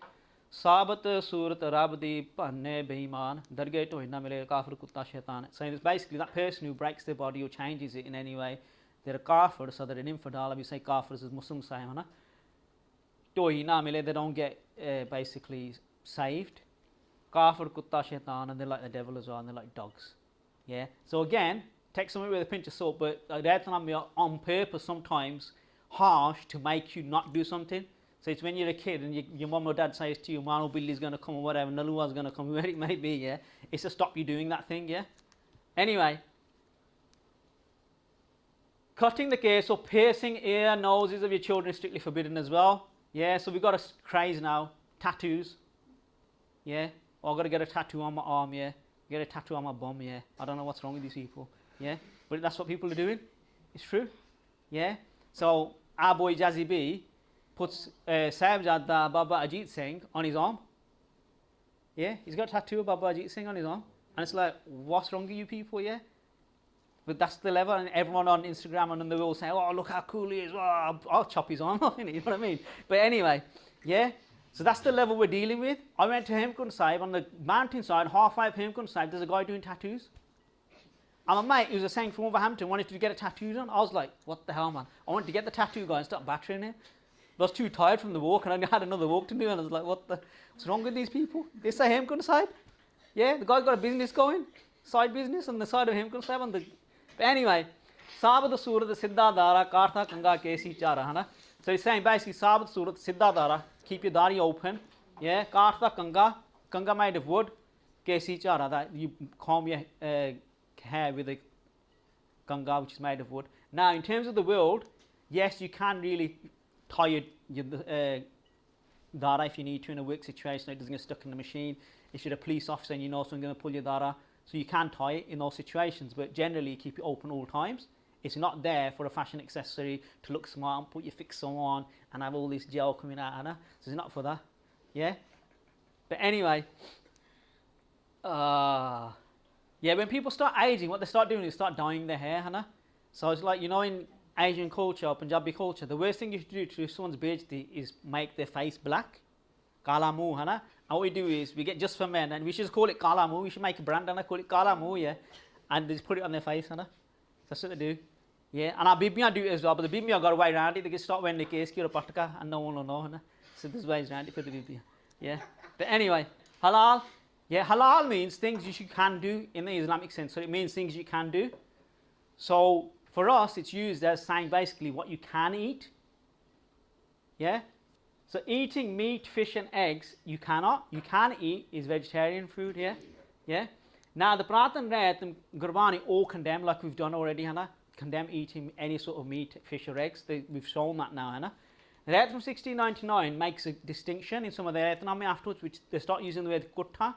Sabat surat rab di pan ne beiman darge to inna mile kafir kutta shaitan. So it's basically that person who breaks their body or changes it in any way, they're a kafir, so they're an infidel. We say kafirs as Muslims say, they don't get basically saved. Kafir kutta shaitan, and they're like the devil as well, and they're like dogs. Yeah. So again, take something with a pinch of salt, but they're on purpose sometimes harsh to make you not do something. So it's when you're a kid and your mum or dad says to you, Manu Billy's going to come or whatever, Nalua's going to come, where it may be, yeah. It's to stop you doing that thing, yeah. Anyway. Cutting the case or piercing ear, noses of your children is strictly forbidden as well. Yeah, so we've got a craze now. Tattoos. Yeah. Oh, I've got to get a tattoo on my arm, yeah. Get a tattoo on my bum, yeah. I don't know what's wrong with these people. Yeah. But that's what people are doing. It's true. Yeah. So our boy Jazzy B puts Sahibzada Baba Ajit Singh on his arm. Yeah. He's got a tattoo of Baba Ajit Singh on his arm. And it's like, what's wrong with you people, yeah? But that's the level, and everyone on Instagram and they will say, oh, look how cool he is. Oh, I'll chop his arm off, innit? You know what I mean? But anyway, yeah. So that's the level we're dealing with. I went to Hemkund Sahib on the mountainside, halfway up Hemkund Sahib, there's a guy doing tattoos. And my mate, who was saying from Wolverhampton, wanted to get a tattoo done. I was like, what the hell, man? I wanted to get the tattoo guy and start battering him. I was too tired from the walk, and I had another walk to do, and I was like, what's wrong with these people? They say Hemkund Sahib. Yeah, the guy's got a business going, side business on the side of Hemkund Sahib. And but anyway, Sabad Surat Siddha Dara Kartha Kanga Kesi Chara. So he's saying basically Sabad Surat Siddha Dara, keep your dari open. Yeah, Kartha Kanga made of wood, Kesi Chara, that you comb your hair with a Kanga which is made of wood. Now, in terms of the world, yes, you can really tie your dara if you need to in a work situation, so it doesn't get stuck in the machine. If you're a police officer and you know someone's going to pull your dara, so you can tie it in those situations, but generally keep it open all times. It's not there for a fashion accessory to look smart and put your fixo on and have all this gel coming out, Hannah. So it's not for that. Yeah? But anyway, yeah, when people start aging, what they start doing is start dyeing their hair, Hannah. So it's like, in Asian culture, Punjabi culture, the worst thing you should do to someone's beard is make their face black. Kala Mu, Hannah. And what we do is we get just for men, and we should just call it Kala Mu. We should make a brand, Hannah, call it Kala Mu, yeah. And they just put it on their face, Hannah. That's what they do. Yeah, and our Bibiyan do it as well, but the Bibiyan got a way around it. They can start wearing the keski or a patka, and no one will know, Hannah. So there's ways around it for the Bibiyan. Yeah. But anyway, halal. Yeah, halal means things you can do in the Islamic sense. So it means things you can do. So for us, it's used as saying basically what you can eat. Yeah. So eating meat, fish and eggs, you cannot. You can eat is vegetarian food, yeah? Yeah? Now the Prat and Rehat and Gurbani all condemn, like we've done already, Hannah. Condemn eating any sort of meat, fish or eggs. We've shown that now, Hannah. Rehat from 1699 makes a distinction in some of their Atonement afterwards, which they start using the word kutta.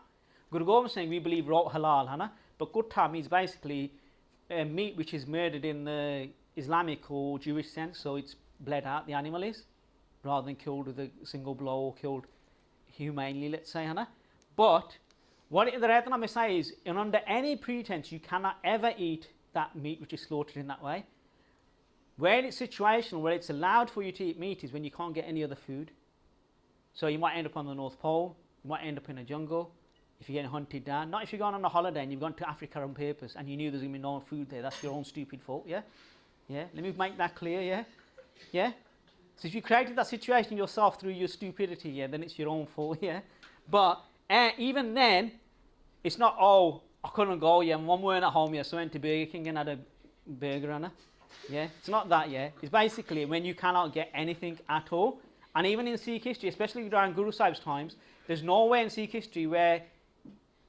Guru Gobind saying we believe halal, Hannah. But kutta means basically meat which is murdered in the Islamic or Jewish sense, so it's bled out, the animal is, rather than killed with a single blow or killed humanely, let's say, Hannah. But what the Rehat say is, under any pretense, you cannot ever eat that meat which is slaughtered in that way. Where it's situational, where it's allowed for you to eat meat, is when you can't get any other food. So you might end up on the North Pole, you might end up in a jungle, if you're getting hunted down. Not if you're going on a holiday and you've gone to Africa on purpose and you knew there's going to be no food there. That's your own stupid fault, yeah? Yeah, let me make that clear, yeah? Yeah? So if you created that situation yourself through your stupidity, yeah, then it's your own fault, yeah? But even then, it's not, oh, I couldn't go, yeah, Mum weren't at home, yeah, so I went to Burger King and had a burger, Anna. Yeah, it's not that, yeah. It's basically when you cannot get anything at all. And even in Sikh history, especially during Guru Sahib's times, there's nowhere in Sikh history where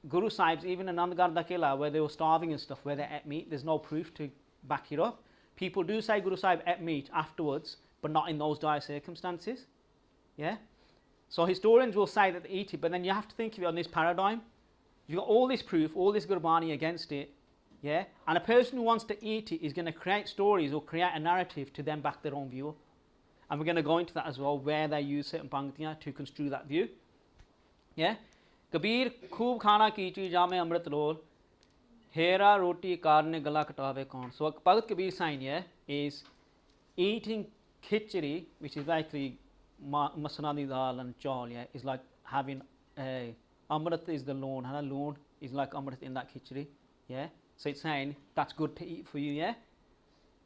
Guru Sahib's, even in Nandgarh Killa, where they were starving and stuff, where they ate meat, there's no proof to back it up. People do say Guru Sahib ate meat afterwards, but not in those dire circumstances. Yeah? So historians will say that they eat it, but then you have to think of it on this paradigm. You've got all this proof, all this Gurbani against it, yeah? And a person who wants to eat it is going to create stories or create a narrative to then back their own view. And we're going to go into that as well, where they use certain panktiyan to construe that view. Yeah? Kabir khoob khana kichi jame amrit lol, hera roti karne gala katave kaun. So what Bhagat Kabir saying here is eating khichdi, which is basically masnadi dal and chawal, yeah, is like having Amrit is the loan, and a loan is like Amrit in that khichdi, yeah. So it's saying that's good to eat for you, yeah.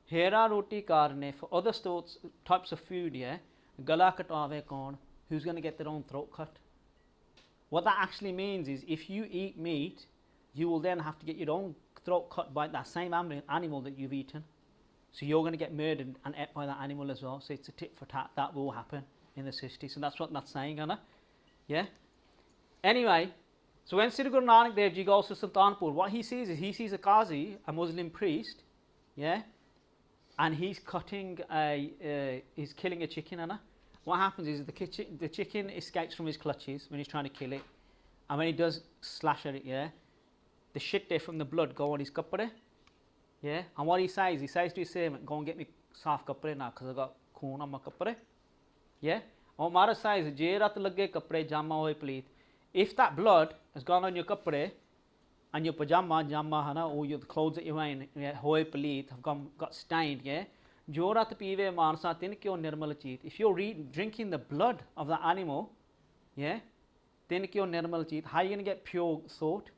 Hera roti karne, for other types of food, yeah. Gala katave kaun, who's going to get their own throat cut? What that actually means is if you eat meat, you will then have to get your own throat cut by that same animal that you've eaten. So you're going to get murdered and ate by that animal as well. So it's a tit for tat. That will happen in the Srishti. So that's what that's saying, Anna. Yeah. Anyway, so when Sri Guru Nanak Dev Ji goes to Sultanpur, what he sees is he sees a Qazi, a Muslim priest, yeah, and he's cutting he's killing a chicken, Anna. What happens is the chicken escapes from his clutches when he's trying to kill it, and when he does slash at it, yeah, the shit there from the blood go on his kapre, yeah, and what he says to his servant, go and get me saaf kapre now, because I got khoon on my kapre, yeah, and Maharaj says, je rat lagge kapre jama hoye pleet. If that blood has gone on your kapre and your pajama, jama, or your clothes that you're wearing, hoy pleet, have got stained, yeah, jorat pive mansa tin kyo nirmal cheet. If you're drinking the blood of the animal, yeah, tin kyo nirmal cheet, how are you going to get pure thought?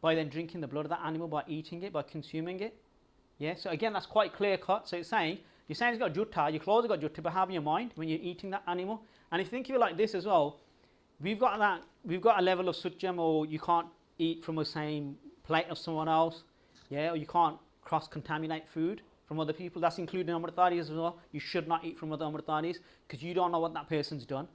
By then drinking the blood of that animal, by eating it, by consuming it. Yeah, so again, that's quite clear cut. So it's saying, you're saying it's got jutta, your clothes have got jutta, but have in your mind when you're eating that animal. And if you think of it like this as well, we've got a level of sutyam, or you can't eat from the same plate of someone else, yeah, or you can't cross-contaminate food from other people. That's including Amritadis as well. You should not eat from other Amritadis because you don't know what that person's done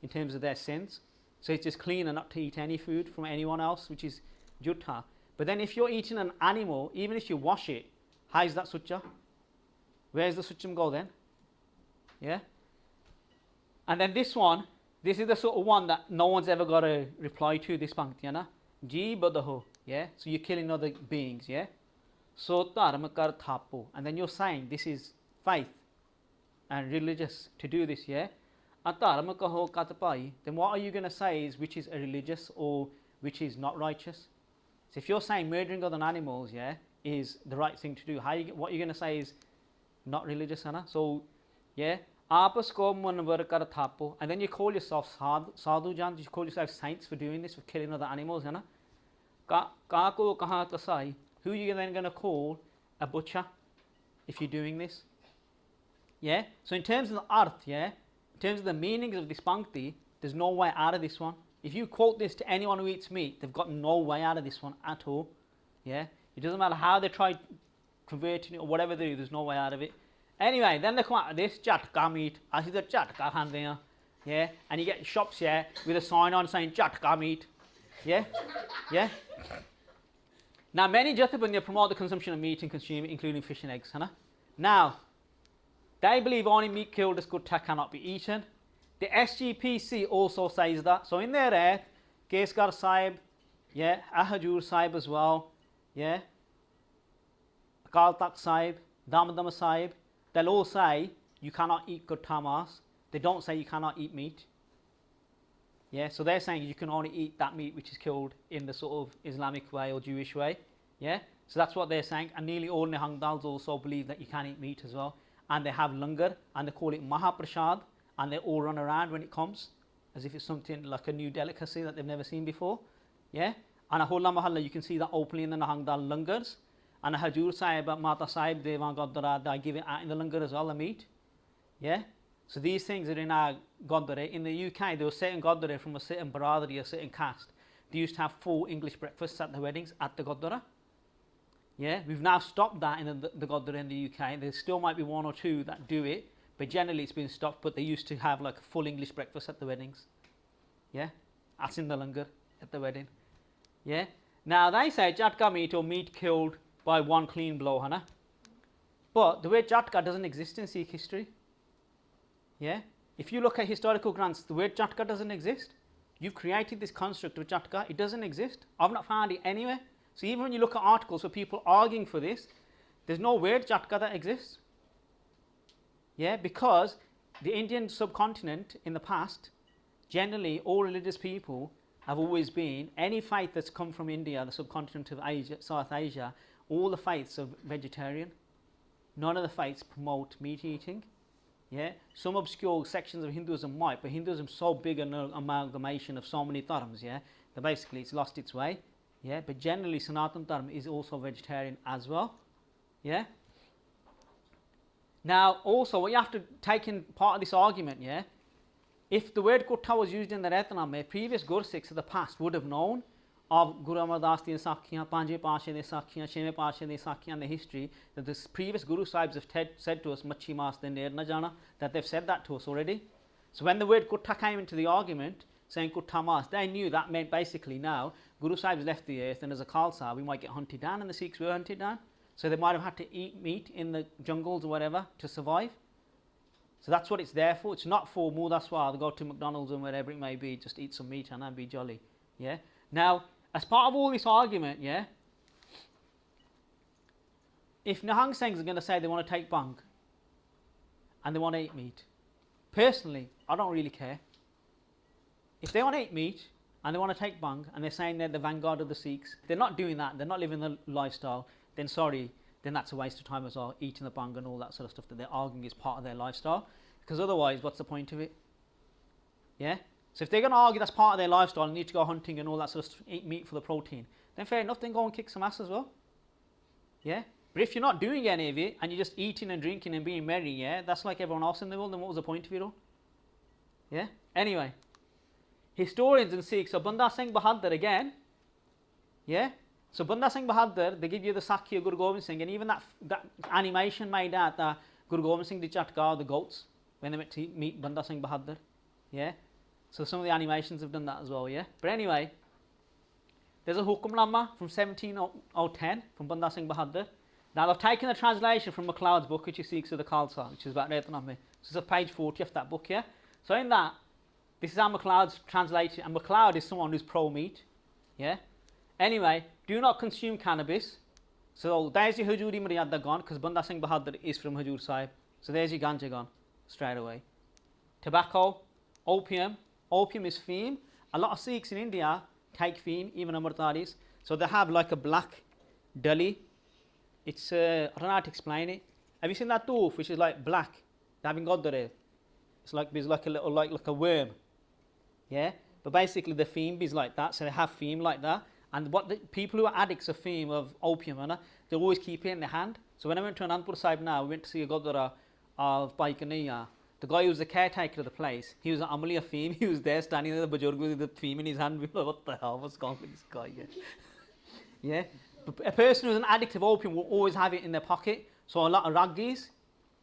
in terms of their sins. So it's just cleaner not to eat any food from anyone else, which is jutta. But then if you're eating an animal, even if you wash it, how is that sutya? Where's the sutyam go then? Yeah? And then this one, this is the sort of one that no one's ever got a reply to, this pankti, Ji badaho, yeah? So you're killing other beings, yeah? So dharma kar thapo. And then you're saying this is faith and religious to do this, yeah? Dharma kaho katapai. Then what are you going to say is which is irreligious or which is not righteous? So if you're saying murdering other animals, yeah, is the right thing to do, what you're going to say is not religious, Anna. So, yeah, apas ko manvar kar thapo, and then you call yourself sadhu jan, you call yourself saints for doing this, for killing other animals, Anna. Ka ko kaha kasai, who are you then going to call a butcher if you're doing this? Yeah. So in terms of the arth, yeah, in terms of the meanings of this pankti, there's no way out of this one. If you quote this to anyone who eats meat, they've got no way out of this one at all. Yeah. It doesn't matter how they try converting it or whatever they do, there's no way out of it. Anyway, then they come out of this chatka meat. I see the chatka hand there. Yeah. And you get shops here with a sign on saying chatka meat. Yeah. Yeah. Now many Jathapanya promote the consumption of meat and consume it, including fish and eggs. Huh? Now, they believe only meat killed as gutta cannot be eaten. The SGPC also says that. So in their Keskar Sahib, yeah, Ahajur Sahib as well, yeah, Akal Takht Sahib, Damadama Sahib, they'll all say you cannot eat gutta mas. They don't say you cannot eat meat. Yeah, so they're saying you can only eat that meat which is killed in the sort of Islamic way or Jewish way. Yeah, so that's what they're saying. And nearly all Nihangdals also believe that you can eat meat as well. And they have langar and they call it Mahaprasad, and they all run around when it comes as if it's something like a new delicacy that they've never seen before. Yeah, and a Holla Mahalla, you can see that openly in the Nihangdal langars. And a Hajur Sahib, Mata Sahib, they give it out in the langar as well, the meat. Yeah. So these things are in our Godare. In the UK, there was certain Godare from a certain Baradari, a certain caste. They used to have full English breakfasts at the weddings at the Godara. Yeah, we've now stopped that in the Godara in the UK. There still might be one or two that do it, but generally it's been stopped. But they used to have like a full English breakfast at the weddings. Yeah, that's in the langar at the wedding. Yeah, now they say jatka meat or meat killed by one clean blow, Hannah. But the word jatka doesn't exist in Sikh history. Yeah, if you look at historical grants, the word jatka doesn't exist. You've created this construct of jatka, it doesn't exist. I've not found it anywhere. So even when you look at articles for people arguing for this, there's no word jatka that exists. Yeah, because the Indian subcontinent in the past, generally all religious people have always been, any faith that's come from India, the subcontinent of Asia, South Asia, all the faiths are vegetarian. None of the faiths promote meat eating. Yeah, some obscure sections of Hinduism might, but Hinduism is so big an amalgamation of so many dharmas, yeah, that basically it's lost its way. Yeah, but generally Sanatan Dharma is also vegetarian as well. Yeah. Now also what you have to take in part of this argument, yeah, if the word Gutta was used in the Rehatname, previous Gursikhs of the past would have known of Guru Amar Das di Sakhiyan, Panje Pashe di Sakhiyan, Sheme Pashe di Sakhiyan, the history that the previous Guru Sahibs have said to us, Machi Mas de Ner na Jana, that they've said that to us already. So when the word Gutta came into the argument, saying Gutta Mas, they knew that meant basically now Guru Sahib's left the earth, and as a Khalsa we might get hunted down, and the Sikhs were hunted down. So they might have had to eat meat in the jungles or whatever to survive. So that's what it's there for. It's not for Mudaswar, go to McDonald's and wherever it may be, just eat some meat and be jolly. Yeah. Now, as part of all this argument, yeah, if Nihang Sengs are going to say they want to take bang and they want to eat meat, personally, I don't really care. If they want to eat meat and they want to take bang and they're saying they're the vanguard of the Sikhs, they're not doing that, they're not living the lifestyle, then sorry, then that's a waste of time as well, eating the bang and all that sort of stuff that they're arguing is part of their lifestyle. Because otherwise, what's the point of it? Yeah? So if they're going to argue that's part of their lifestyle and need to go hunting and all that sort of stuff, eat meat for the protein, then fair enough, then go and kick some ass as well. Yeah? But if you're not doing any of it and you're just eating and drinking and being merry, yeah, that's like everyone else in the world, then what was the point of it all? Yeah? Anyway, historians and Sikhs, so Banda Singh Bahadur again, yeah? So Banda Singh Bahadur, they give you the Sakhi of Guru Gobind Singh, and even that animation made out that Guru Gobind Singh did chatka the goats when they went to meet Banda Singh Bahadur. Yeah? So some of the animations have done that as well, yeah? But anyway, there's a Hukamnama from 1710 from Banda Singh Bahadur. Now they've taken the translation from MacLeod's book, which is Sikhs of the Khalsa, which is about Rehatname. So it's page 40 of that book, yeah? So in that, this is how MacLeod's translated, and MacLeod is someone who's pro-meat, yeah? Anyway, do not consume cannabis, So there's your Hajuri Maryada gone, because Banda Singh Bahadur is from Hajur Sahib. So there's your ganja gone straight away. Tobacco, opium. Opium is feme. A lot of Sikhs in India take feme, even Amritaris. So they have like a black dully. It's I don't know how to explain it. Have you seen that doof which is like black? They haven't got there. It's like there's like a little like a worm. Yeah? But basically the feme is like that, so they have feme like that. And what the people who are addicts of feme, of opium, they always keep it in their hand. So when I went to Anandpur Sahib now, we went to see a Godwara of Baikaniya. The guy who was the caretaker of the place, he was an Amali of feme. He was there standing there, the Bajurg with the feme in his hand. We were like, what the hell, what's going on with this guy? Yeah? But a person who's an addict of opium will always have it in their pocket. So a lot of raggis,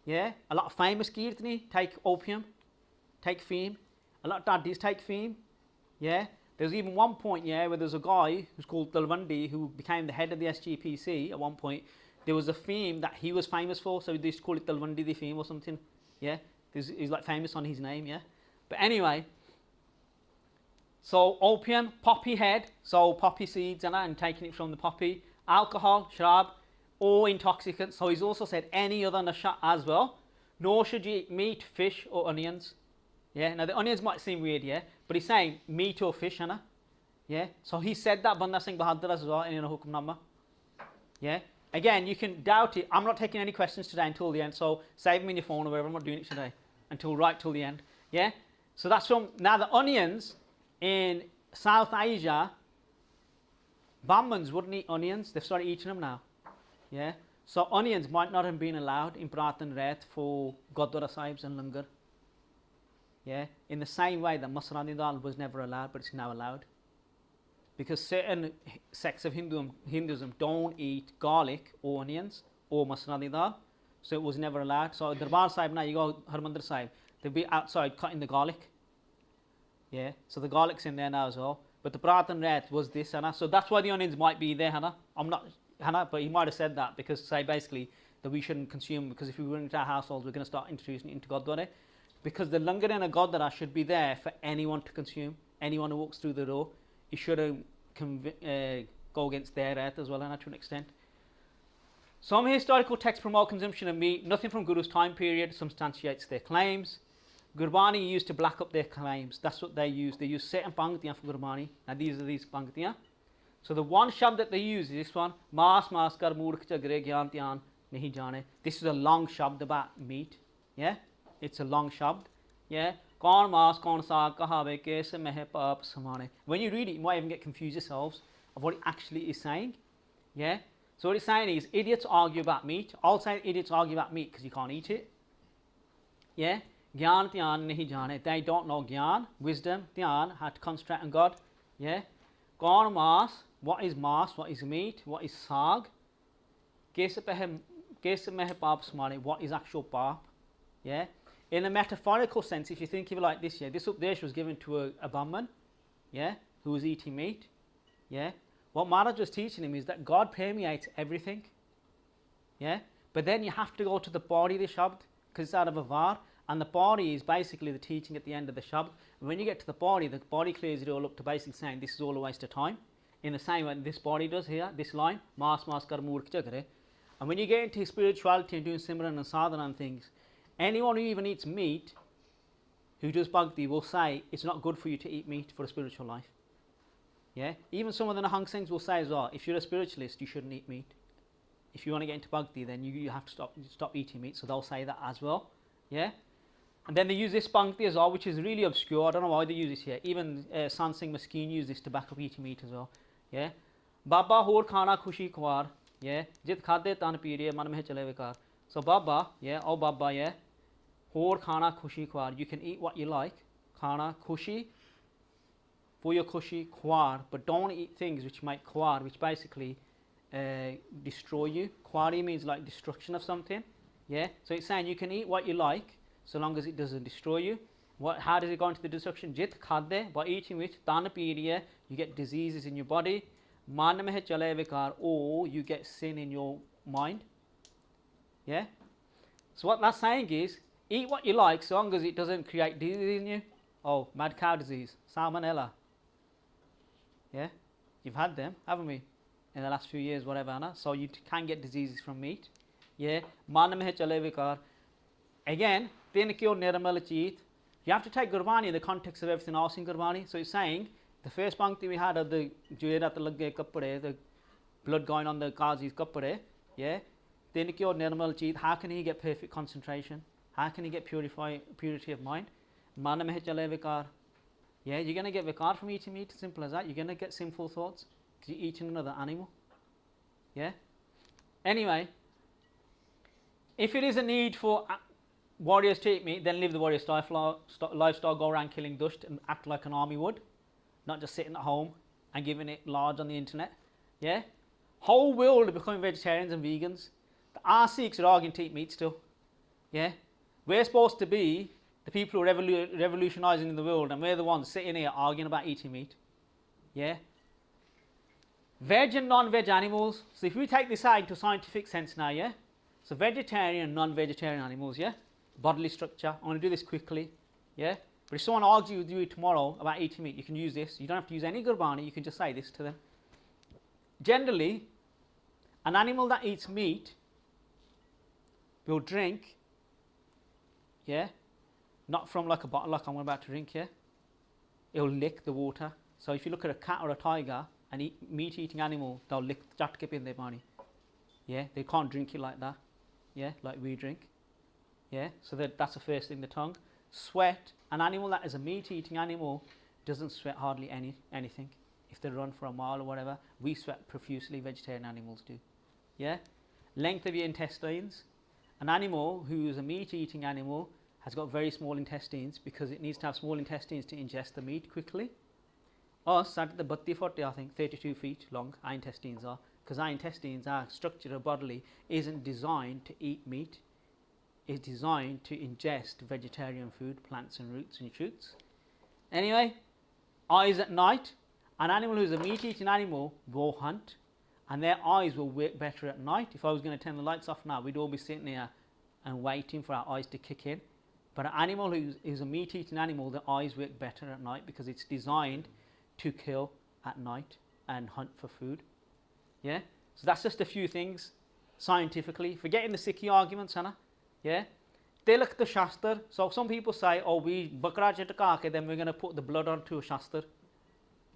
yeah, a lot of famous kirtani take opium, take feme. A lot of daddis take feme, yeah. There's even one point, yeah, where there's a guy who's called Dalwandi who became the head of the SGPC at one point. There was a feme that he was famous for, so they used to call it Dalwandi the feme or something, yeah. He's like famous on his name, yeah. But anyway, so opium, poppy head, so poppy seeds and taking it from the poppy, alcohol, sharab, or intoxicants. So he's also said any other nasha as well. Nor should you eat meat, fish, or onions. Yeah, now the onions might seem weird, yeah, but he's saying meat or fish, yeah. So he said that Banda Singh Bahadur as well in a Hukmnama. Yeah. Again, you can doubt it. I'm not taking any questions today until the end, so save them in your phone or wherever. I'm not doing it today until right till the end. Yeah. So that's from now the onions in South Asia. Brahmins wouldn't eat onions. They've started eating them now. Yeah. So onions might not have been allowed in Brat and Rehat for Gurdwara Sahibs and Langar. Yeah, in the same way that Masrani dal was never allowed, but it's now allowed. Because certain sects of Hinduism don't eat garlic or onions or Masrani dal, so it was never allowed. So Darbar Sahib now, you go Harmandir Sahib, they'll be outside cutting the garlic. Yeah, so the garlic's in there now as well. But the Brat and Rehat was this, so that's why the onions might be there, I'm not, but he might have said that because say basically that we shouldn't consume, because if we were into our households, we're going to start introducing it into Gurdwara. Because the langar and a Gurdwara should be there for anyone to consume. Anyone who walks through the door, it shouldn't go against their earth as well, and to an extent. Some historical texts promote consumption of meat. Nothing from Guru's time period substantiates their claims. Gurbani used to black up their claims. That's what they use. They use certain pangtiyan for Gurbani. Now these are these pangtiyan. So the one shabd that they use is this one. Mas kar moorkh chagre gyan tyan nahi jane. This is a long shabd about meat. Yeah. It's a long shabd, yeah. Kaun mas, kaun saag kahave kaise meh paap samane. When you read it, you might even get confused yourselves of what it actually is saying, yeah. So what it's saying is, idiots argue about meat. I'll say idiots argue about meat because you can't eat it, yeah. Gyan dhyan nahi jane. They don't know gyan, wisdom, dhyan, how to concentrate on God, yeah. Kaun mas, what is mas, what is meat, what is saag? Kaise meh paap samane, what is actual paap, yeah. In a metaphorical sense, if you think of it like this, yeah, this Updesh was given to a Brahman, yeah, who was eating meat, yeah. What Maharaj was teaching him is that God permeates everything, yeah. But then you have to go to the body of the Shabd, because it's out of a var, and the body is basically the teaching at the end of the Shabd. And when you get to the body clears it all up to basically saying this is all a waste of time. In the same way this body does here, this line, mas kar moorkh chagre. And when you get into spirituality and doing Simran and Sadhana and things, anyone who even eats meat, who does bhakti, will say it's not good for you to eat meat for a spiritual life. Yeah, even some of the Nahang Singhs will say as well, if you're a spiritualist, you shouldn't eat meat. If you want to get into bhakti, then you have to stop eating meat. So they'll say that as well. Yeah, and then they use this bhakti as well, which is really obscure. I don't know why they use this here. Even Sant Singh Maskeen use this to back up eating meat as well. Yeah, Baba hor khana khushi kwar. Yeah, jit khade tan piriye man mein chale vikar. So Baba, yeah, oh Baba, yeah. Hor khana khushi khwar. You can eat what you like. Khana khushi, for your khushi khwar, but don't eat things which make khwar, which basically destroy you. Khwari means like destruction of something. Yeah. So it's saying you can eat what you like, so long as it doesn't destroy you. How does it go into the destruction? Jit khade, by eating which tan piriye, you get diseases in your body. Man meh chale vikar, or you get sin in your mind. Yeah. So what that's saying is, eat what you like, so long as it doesn't create disease in you. Oh, mad cow disease, salmonella. Yeah, you've had them, haven't we? in the last few years, whatever, Hana. So you can get diseases from meat. Yeah, man mein chale vikar. Again, tin ki or nirmal cheat. You have to take Gurbani in the context of everything else in Gurbani. So it's saying the first pankti we had of the Juerat lagge kapade, the blood going on the Qazi's kapade, yeah. Tin ki or nirmal cheat. How can he get perfect concentration? How can he get purity of mind? Man mein chale vikar. Yeah, you're going to get vikar from eating meat, simple as that. You're going to get sinful thoughts because you're eating another animal. Yeah? Anyway, if it is a need for warriors to eat meat, then live the warrior lifestyle, go around killing dust and act like an army would, not just sitting at home and giving it large on the internet. Yeah? Whole world are becoming vegetarians and vegans. Our Sikhs are arguing to eat meat still. Yeah? We're supposed to be the people who are revolutionising in the world, and we're the ones sitting here arguing about eating meat. Yeah? Veg and non-veg animals. So if we take this out into scientific sense now, yeah? So vegetarian and non-vegetarian animals, yeah? Bodily structure. I'm going to do this quickly. Yeah? But if someone argues with you tomorrow about eating meat, you can use this. You don't have to use any Gurbani, you can just say this to them. Generally, an animal that eats meat will drink, yeah? Not from like a bottle like I'm about to drink here. It'll lick the water. So if you look at a cat or a tiger, an meat-eating animal, they'll lick the chatkip in their body. Yeah, they can't drink it like that. Yeah, like we drink. Yeah, so that's the first thing, the tongue. Sweat, an animal that is a meat-eating animal doesn't sweat hardly anything. If they run for a mile or whatever, we sweat profusely, vegetarian animals do. Yeah, length of your intestines. An animal who is a meat-eating animal has got very small intestines because it needs to have small intestines to ingest the meat quickly. Us, at the 32 40, I think 32 feet long, our intestines are, because our intestines, our structure of bodily, isn't designed to eat meat. It's designed to ingest vegetarian food, plants and roots and shoots. Anyway, eyes at night. An animal who's a meat-eating animal will hunt, and their eyes will work better at night. If I was going to turn the lights off now, we'd all be sitting here and waiting for our eyes to kick in. But an animal who's a meat-eating animal, the eyes work better at night because it's designed to kill at night and hunt for food. Yeah? So that's just a few things scientifically. Forgetting the Sikhi arguments, Hannah. Yeah? Tilak the Shastar. So some people say, oh, we bakra chatka ke, then we're going to put the blood onto a Shastar.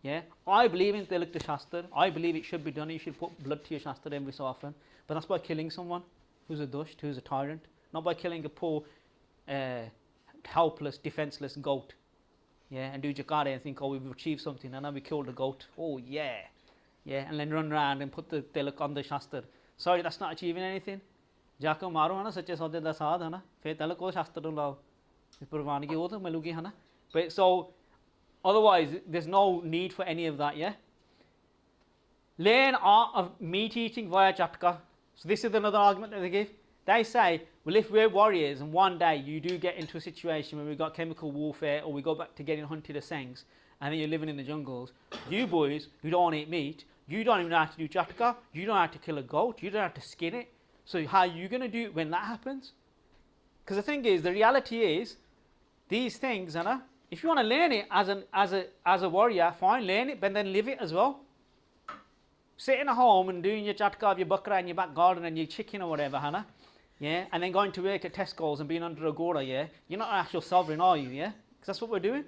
Yeah? I believe in Tilak the Shastar. I believe it should be done. You should put blood to your Shastar every so often. But that's by killing someone who's a dusht, who's a tyrant. Not by killing a poor helpless, defenseless goat, yeah, and do jakare and think, oh, we've achieved something, and now we killed a goat, oh yeah, and then run around and put the tilak on the shastar. Sorry, that's not achieving anything. Jako maro hana sache saude da saad hana, fe tilak ko shastar lao, purvangi ho to milugi hana. But so otherwise, there's no need for any of that. Yeah. Learn art of meat eating via chatka. So this is another argument that they give. They say, well, if we're warriors and one day you do get into a situation where we've got chemical warfare or we go back to getting hunted as sengs and then you're living in the jungles, you boys who don't eat meat, you don't even know how to do chatka, you don't know how to kill a goat, you don't know how to skin it. So how are you going to do it when that happens? Because the thing is, the reality is, these things, Anna, if you want to learn it as a warrior, fine, learn it, but then live it as well. Sitting at home and doing your chatka of your bakra in your back garden and your chicken or whatever, Hannah. Yeah, and then going to work at Tesco's and being under a gora, yeah? You're not an actual sovereign, are you, yeah? Because that's what we're doing,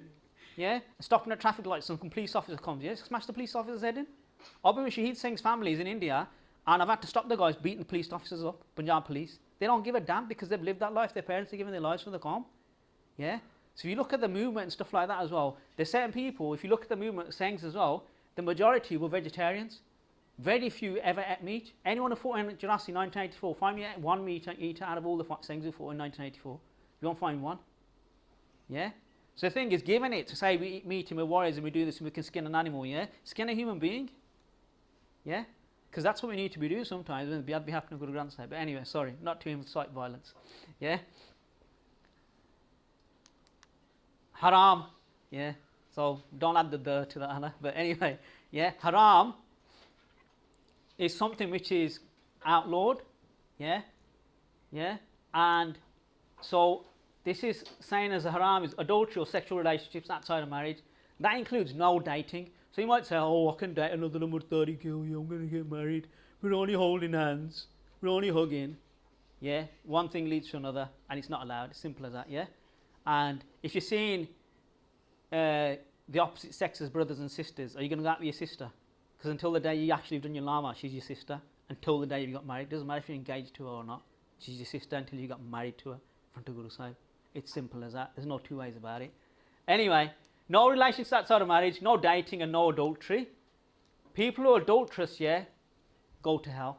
yeah? Stopping at traffic lights, some police officer comes, yeah? Smash the police officer's head in. I've been with Shaheed Singh's families in India, and I've had to stop the guys beating the police officers up, Punjab police. They don't give a damn because they've lived that life. Their parents are giving their lives for the calm, yeah? So if you look at the movement and stuff like that as well, there's certain people, if you look at the movement of Singhs as well, the majority were vegetarians. Very few ever ate meat. Anyone who fought in Jurassic 1984, find me one meat eater out of all the Singhs who fought in 1984. You won't find one. Yeah? So the thing is, given it to say we eat meat and we're warriors and we do this and we can skin an animal, yeah? Skin a human being. Yeah? Because that's what we need to be doing sometimes when the be happening with grandson. But anyway, sorry, not to incite violence. Yeah? Haram. Yeah? So don't add the "the" to that, Hannah. But anyway, yeah? Haram is something which is outlawed, yeah, and so this is saying as a haram is adultery or sexual relationships outside of marriage. That includes no dating. So you might say, oh, I can date another number 30 girl, yeah, I'm going to get married. We're only holding hands. We're only hugging. Yeah, one thing leads to another, and it's not allowed. It's simple as that, yeah? And if you're seeing the opposite sex as brothers and sisters, are you going to go out with your sister? Because until the day you actually have done your lama, she's your sister. Until the day you got married. It doesn't matter if you're engaged to her or not. She's your sister until you got married to her in front of Guru Sahib. It's simple as that. There's no two ways about it. Anyway, no relationships outside of marriage, no dating and no adultery. People who are adulterous, yeah, go to hell.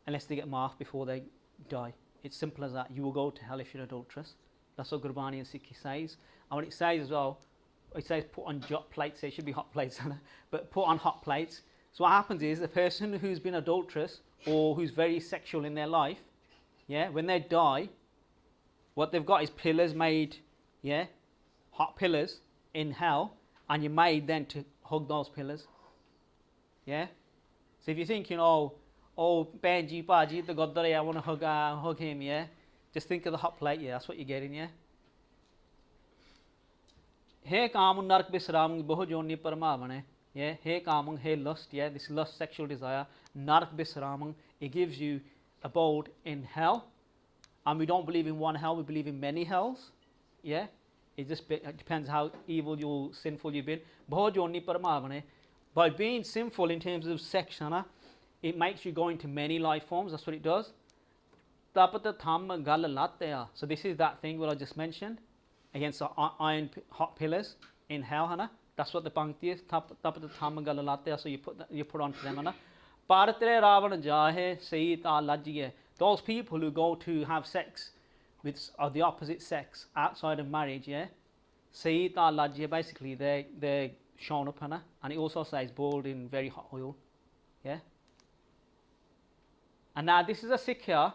Unless they get marked before they die. It's simple as that. You will go to hell if you're adulterous. That's what Gurbani and Sikhi says. And what it says as well, it says put on jot plates. There should be hot plates, but put on hot plates. So what happens is a person who's been adulterous or who's very sexual in their life, yeah, when they die, what they've got is pillars made, yeah, hot pillars in hell, and you're made then to hug those pillars. Yeah? So if you're thinking, oh, Benji, Baji, the God that I want to hug him, yeah? Just think of the hot plate, yeah, that's what you're getting, yeah? Hey Kamun Nark Bisram Boho Joni Paramavane, yeah? Hey Kamun, hey lust, yeah? This lust, sexual desire, Nark Bisramang, it gives you abode in hell. And we don't believe in one hell, we believe in many hells, yeah? It just depends how evil you sinful you've been. Boho Joni Paramavane, by being sinful in terms of sex, it makes you go into many life forms. That's what it does. So this is that thing what I just mentioned against the iron hot pillars in hell. That's what the pankti is. So you put onto them. Those people who go to have sex with the opposite sex outside of marriage, yeah, basically they're shown up, and it also says boiled in very hot oil, yeah. And now this is a Sikha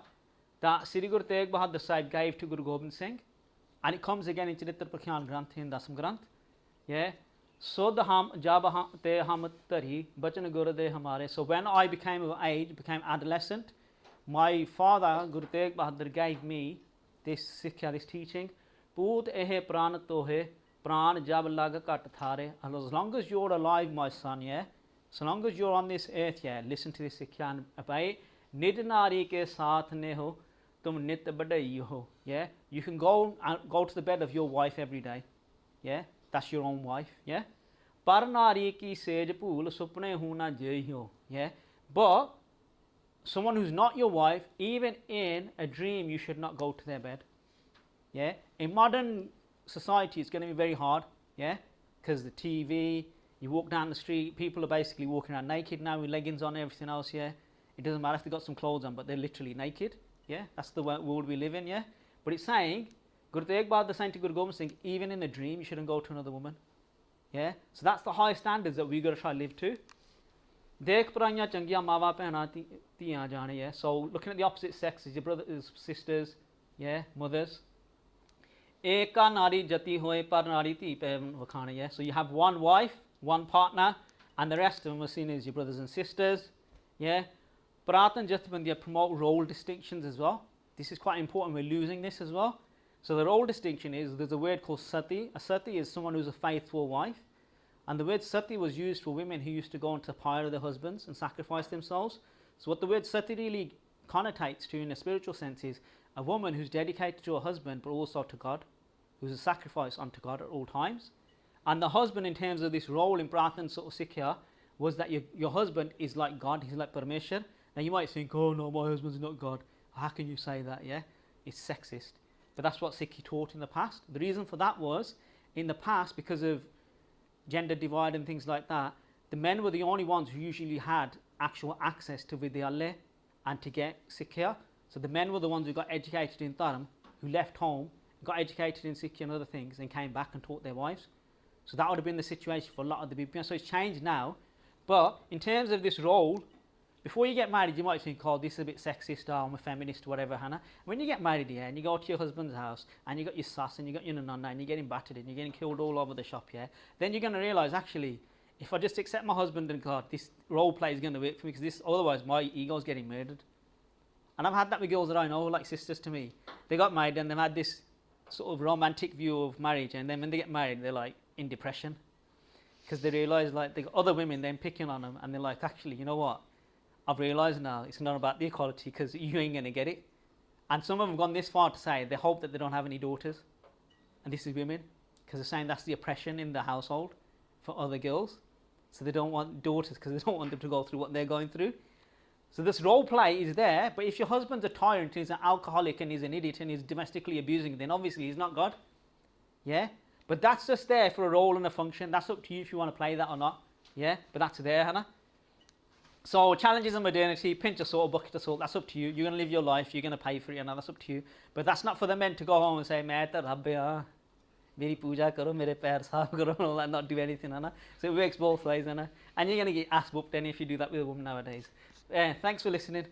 that Sri Guru Tegh Bahadur Sahib gave to Guru Gobind Singh, and it comes again in Charitra Prakyan Granth in Dasam Granth, yeah. Sod ham jab te ham tari bachan Guru de hamare. So when I became of age, became adolescent, my father Guru Tegh Bahadur gave me this Sikha, this teaching. Poot ehe pran tohe pran jab lag kat thare. As long as you're alive, my son, yeah, so long as you're on this earth, yeah, listen to this Sikha and obey. Nid nari ke saath ne ho, tum nit badai ho. Yeah, you can go to the bed of your wife every day. Yeah, that's your own wife. Yeah, par nari ki sej pool supne hu na jai ho. Yeah, but someone who's not your wife, even in a dream, you should not go to their bed. Yeah, in modern society, it's going to be very hard. Yeah, because the TV, you walk down the street, people are basically walking around naked now with leggings on and everything else. Yeah. It doesn't matter if they've got some clothes on, but they're literally naked. Yeah, that's the world we live in. Yeah, but it's saying, Guru Tegh Bahadur saying to Guru Gobind Singh, even in a dream, you shouldn't go to another woman. Yeah, so that's the high standards that we've got to try to live to. Dekh paraiyan changiyan mawa bhena tiyan jane. Yeah, so looking at the opposite sexes, your brothers, sisters, yeah, mothers. Eka nari jati hoye par nari ti pe vakhane. Yeah, so you have one wife, one partner, and the rest of them are seen as your brothers and sisters. Yeah. Pratan Jathbandiya promote role distinctions as well. This is quite important, we're losing this as well. So the role distinction is, there's a word called sati. A sati is someone who's a faithful wife. And the word sati was used for women who used to go into the pyre of their husbands and sacrifice themselves. So what the word sati really connotates to in a spiritual sense is a woman who's dedicated to her husband but also to God, who's a sacrifice unto God at all times. And the husband, in terms of this role in Pratan Sikha, was that your husband is like God, he's like Parameshwar. Now you might think, oh no, my husband's not God. How can you say that? Yeah, it's sexist. But that's what Sikhi taught in the past. The reason for that was, in the past, because of gender divide and things like that, the men were the only ones who usually had actual access to Vidyalaya and to get Sikha. So the men were the ones who got educated in Haram, who left home, got educated in Sikha and other things, and came back and taught their wives. So that would have been the situation for a lot of the people. So it's changed now. But in terms of this role, before you get married, you might think, oh, this is a bit sexist, or I'm a feminist, whatever, Hannah. When you get married, yeah, and you go to your husband's house, and you got your sass, and you got your nana, and you're getting battered, and you're getting killed all over the shop, yeah, then you're going to realise, actually, if I just accept my husband and God, this role play is going to work for me, because otherwise my ego's getting murdered. And I've had that with girls that I know, like sisters to me. They got married, and they've had this sort of romantic view of marriage, and then when they get married, they're like in depression. because they realise like the other women then picking on them, and they're like, actually, you know what? I've realised now it's not about the equality because you ain't gonna get it. And some of them have gone this far to say they hope that they don't have any daughters, and this is women, because they're saying that's the oppression in the household for other girls. So they don't want daughters because they don't want them to go through what they're going through. So this role play is there, but if your husband's a tyrant and he's an alcoholic and he's an idiot and he's domestically abusing, then obviously he's not God. Yeah? But that's just there for a role and a function. That's up to you if you want to play that or not. Yeah? But that's there, Hannah. So challenges of modernity, pinch of salt, bucket of salt, that's up to you. You're going to live your life, you're going to pay for it, and that's up to you. But that's not for the men to go home and say, "Main to Rabb hai, meri puja karo, mere pair saaf karo," and all that, not do anything, Hannah. So it works both ways, Hannah. And you're going to get ass whooped then if you do that with a woman nowadays. Thanks for listening.